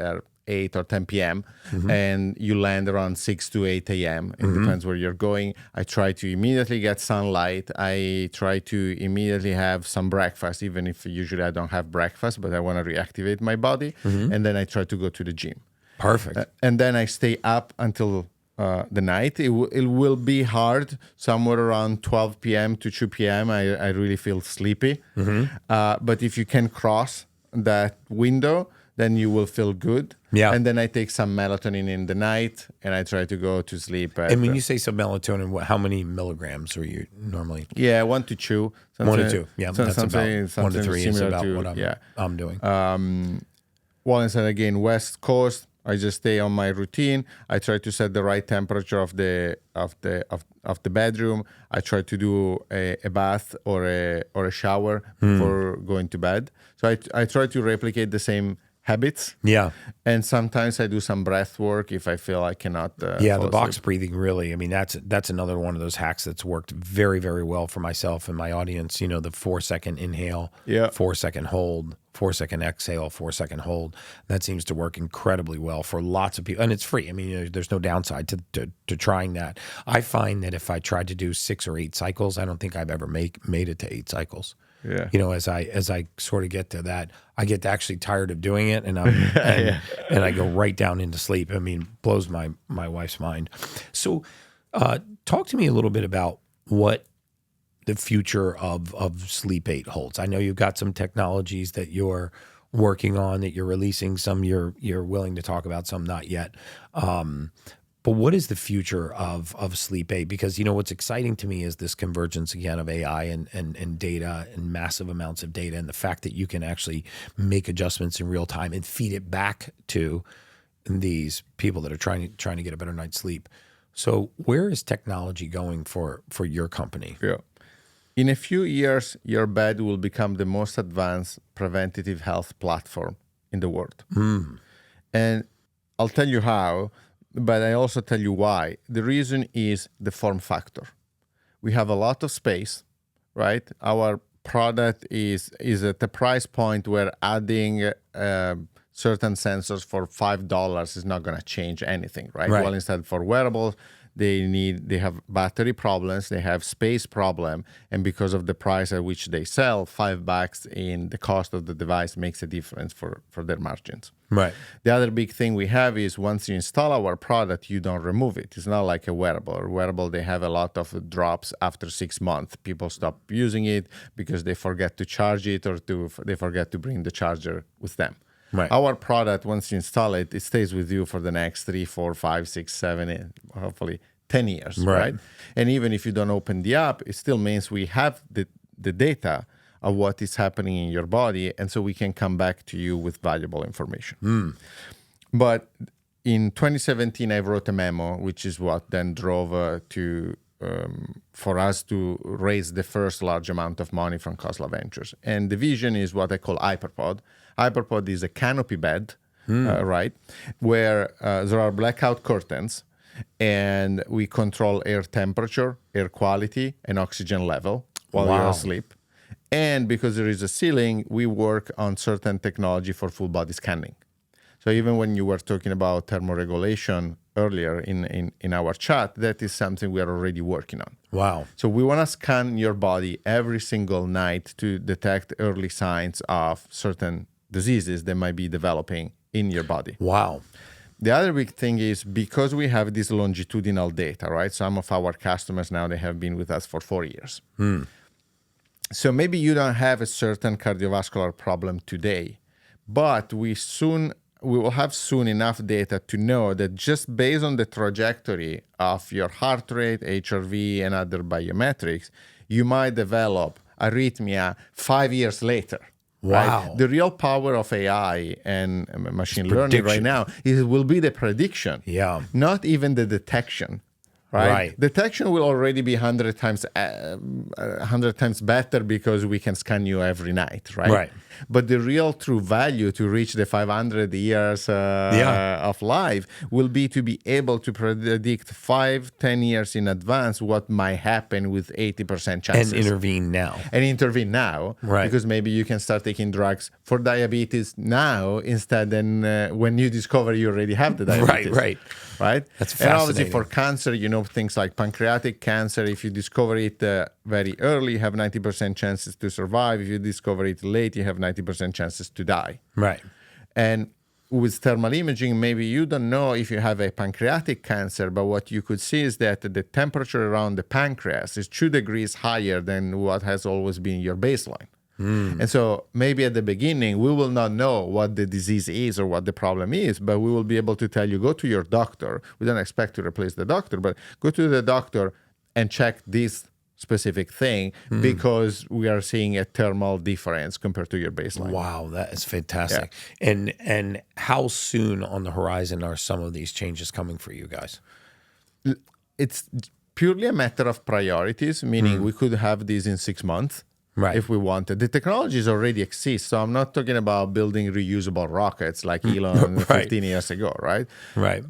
8 or 10 p.m. And you land around 6 to 8 a.m. It depends where you're going. I try to immediately get sunlight. I try to immediately have some breakfast, even if usually I don't have breakfast, but I want to reactivate my body. And then I try to go to the gym. Perfect. And then I stay up until the night. It will be hard somewhere around 12 p.m. to 2 p.m. I really feel sleepy. But if you can cross that window, then you will feel good. Yeah. And then I take some melatonin in the night and I try to go to sleep. And when you say some melatonin, how many milligrams are you normally? 1 to 2. 1 to 2. Yeah, that's about 1 to 3 is similar about to, what I'm doing. Well, instead again, West Coast, I just stay on my routine. I try to set the right temperature of the bedroom. I try to do a bath or a shower before going to bed. So I try to replicate the same habits. Yeah. And sometimes I do some breath work if I feel I cannot. The box breathing really. I mean, that's another one of those hacks that's worked very, very well for myself and my audience. The 4-second inhale, 4-second hold, 4-second exhale, 4-second hold. That seems to work incredibly well for lots of people, and it's free. I mean, there's no downside to trying that. I find that if I tried to do 6 or 8 cycles, I don't think I've ever made it to 8 cycles. Yeah. As I sort of get to that, I get actually tired of doing it, and and I go right down into sleep. I mean, blows my wife's mind. So, talk to me a little bit about what the future of Sleep 8 holds. I know you've got some technologies that you're working on, that you're releasing. Some you're willing to talk about, some not yet. But what is the future of Sleep 8? Because, what's exciting to me is this convergence again of AI and data and massive amounts of data, and the fact that you can actually make adjustments in real time and feed it back to these people that are trying to get a better night's sleep. So where is technology going for your company? Yeah. In a few years, your bed will become the most advanced preventative health platform in the world. And I'll tell you how. But I also tell you why. The reason is the form factor. We have a lot of space, right? Our product is at the price point where adding certain sensors for $5 is not going to change anything, right? Well, instead for wearables, they have battery problems, they have space problem, and because of the price at which they sell, $5 in the cost of the device makes a difference for their margins. Right. The other big thing we have is once you install our product, you don't remove it. It's not like a wearable. A wearable, they have a lot of drops after 6 months. People stop using it because they forget to charge it or they forget to bring the charger with them. Right. Our product, once you install it, it stays with you for the next 3, 4, 5, 6, 7, 8, hopefully 10 years, right? And even if you don't open the app, it still means we have the data of what is happening in your body, and so we can come back to you with valuable information. But in 2017, I wrote a memo, which is what then drove for us to raise the first large amount of money from Khosla Ventures. And the vision is what I call HyperPod. HyperPod is a canopy bed, right, where there are blackout curtains, and we control air temperature, air quality, and oxygen level while you're asleep. And because there is a ceiling, we work on certain technology for full body scanning. So even when you were talking about thermoregulation earlier in our chat, that is something we are already working on. Wow. So we want to scan your body every single night to detect early signs of certain diseases that might be developing in your body. Wow. The other big thing is because we have this longitudinal data, right? Some of our customers now, they have been with us for 4 years. So maybe you don't have a certain cardiovascular problem today, but we will have soon enough data to know that just based on the trajectory of your heart rate, HRV, and other biometrics, you might develop arrhythmia 5 years later. Wow. Right? The real power of AI and machine learning right now will be the prediction, not even the detection. Right? Detection will already be 100 times better because we can scan you every night, right? But the real true value to reach the 500 years of life will be to be able to predict 5-10 years in advance what might happen with 80% chances. And intervene now. Right. Because maybe you can start taking drugs for diabetes now instead than when you discover you already have the diabetes. Right? That's fascinating. And obviously for cancer, things like pancreatic cancer, if you discover it very early, you have 90% chances to survive. If you discover it late, you have 90% chances to die. Right. And with thermal imaging, maybe you don't know if you have a pancreatic cancer, but what you could see is that the temperature around the pancreas is 2 degrees higher than what has always been your baseline. And so maybe at the beginning, we will not know what the disease is or what the problem is, but we will be able to tell you, go to your doctor. We don't expect to replace the doctor, but go to the doctor and check this specific thing because we are seeing a thermal difference compared to your baseline. Wow, that is fantastic. And how soon on the horizon are some of these changes coming for you guys? It's purely a matter of priorities, meaning we could have these in 6 months. If we wanted. The technologies already exist. So I'm not talking about building reusable rockets like Elon 15 years ago, right?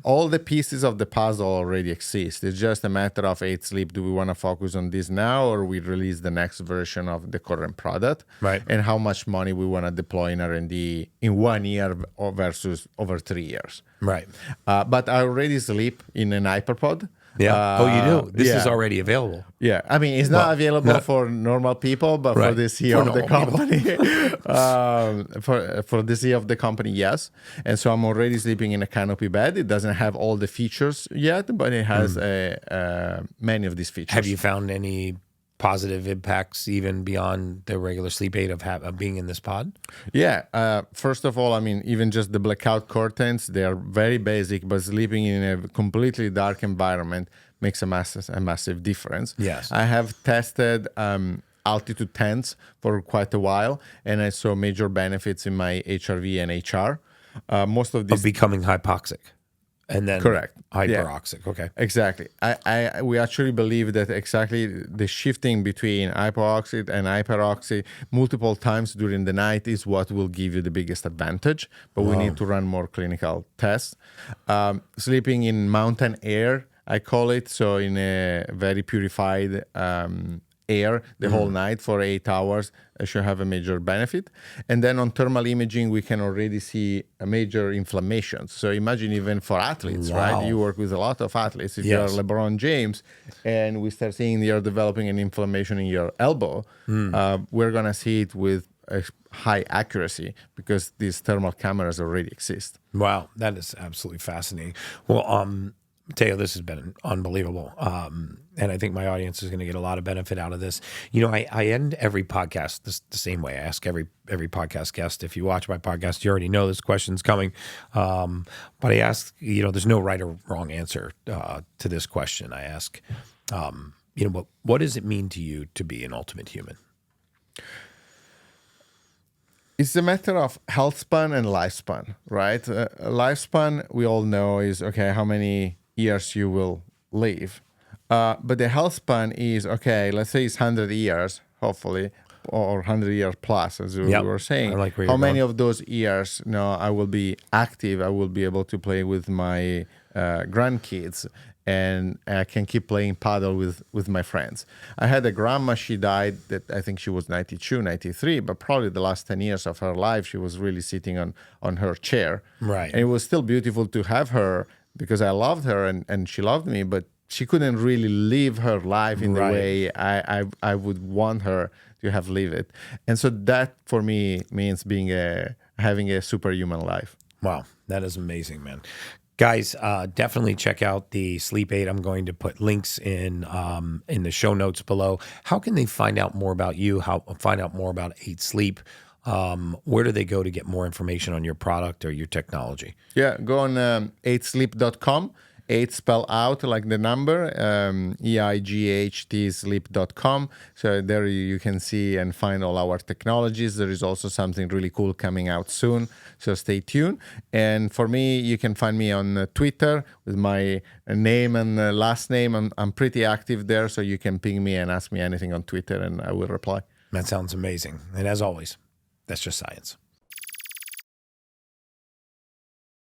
All the pieces of the puzzle already exist. It's just a matter of 8 Sleep. Do we want to focus on this now or we release the next version of the current product? And how much money we want to deploy in R&D in 1 year versus over 3 years. But I already sleep in an HyperPod. Oh, you do? This is already available. I mean, it's not available for normal people, but for the CEO of the company, for the CEO of the company, yes. And so I'm already sleeping in a canopy bed. It doesn't have all the features yet, but it has many of these features. Have you found any positive impacts even beyond the regular sleep aid of being in this pod? First of all, I mean, even just the blackout curtains, they are very basic, but sleeping in a completely dark environment makes a massive difference. I have tested altitude tents for quite a while, and I saw major benefits in my HRV and HR. Most of these of becoming hypoxic. And then hyperoxic. Okay. Exactly. We actually believe that exactly the shifting between hypoxic and hyperoxic multiple times during the night is what will give you the biggest advantage. But we need to run more clinical tests. Sleeping in mountain air, I call it, so in a very purified air the whole night for 8 hours should have a major benefit. And then on thermal imaging, we can already see a major inflammations. So imagine even for athletes, right? You work with a lot of athletes. If you're LeBron James and we start seeing you're developing an inflammation in your elbow, we're going to see it with a high accuracy because these thermal cameras already exist. Wow, that is absolutely fascinating. Well, Matteo, this has been unbelievable. And I think my audience is going to get a lot of benefit out of this. I end every podcast the same way. I ask every podcast guest, if you watch my podcast, you already know this question's coming. But I ask, there's no right or wrong answer to this question. I ask, what does it mean to you to be an ultimate human? It's a matter of health span and lifespan, right? Lifespan, we all know, is, how many years you will live. But the health span is, let's say it's 100 years, hopefully, or 100 years plus, as we were saying. How many of those years, I will be active, I will be able to play with my grandkids, and I can keep playing paddle with my friends. I had a grandma, she died, that I think she was 92, 93, but probably the last 10 years of her life, she was really sitting on her chair. Right. And it was still beautiful to have her because I loved her and she loved me, but she couldn't really live her life in the way I would want her to have lived it. And so that for me means being a having a superhuman life. Wow, that is amazing, man. Guys, definitely check out the sleep aid. I'm going to put links in the show notes below. How can they find out more about you? Find out more about 8 Sleep? Where do they go to get more information on your product or your technology? Yeah, go on 8sleep.com. 8 spell out like the number, EIGHT sleep.com. So there you can see and find all our technologies. There is also something really cool coming out soon, so stay tuned. And for me, you can find me on Twitter with my name and last name. I'm pretty active there, so you can ping me and ask me anything on Twitter and I will reply. That sounds amazing. And as always, that's just science.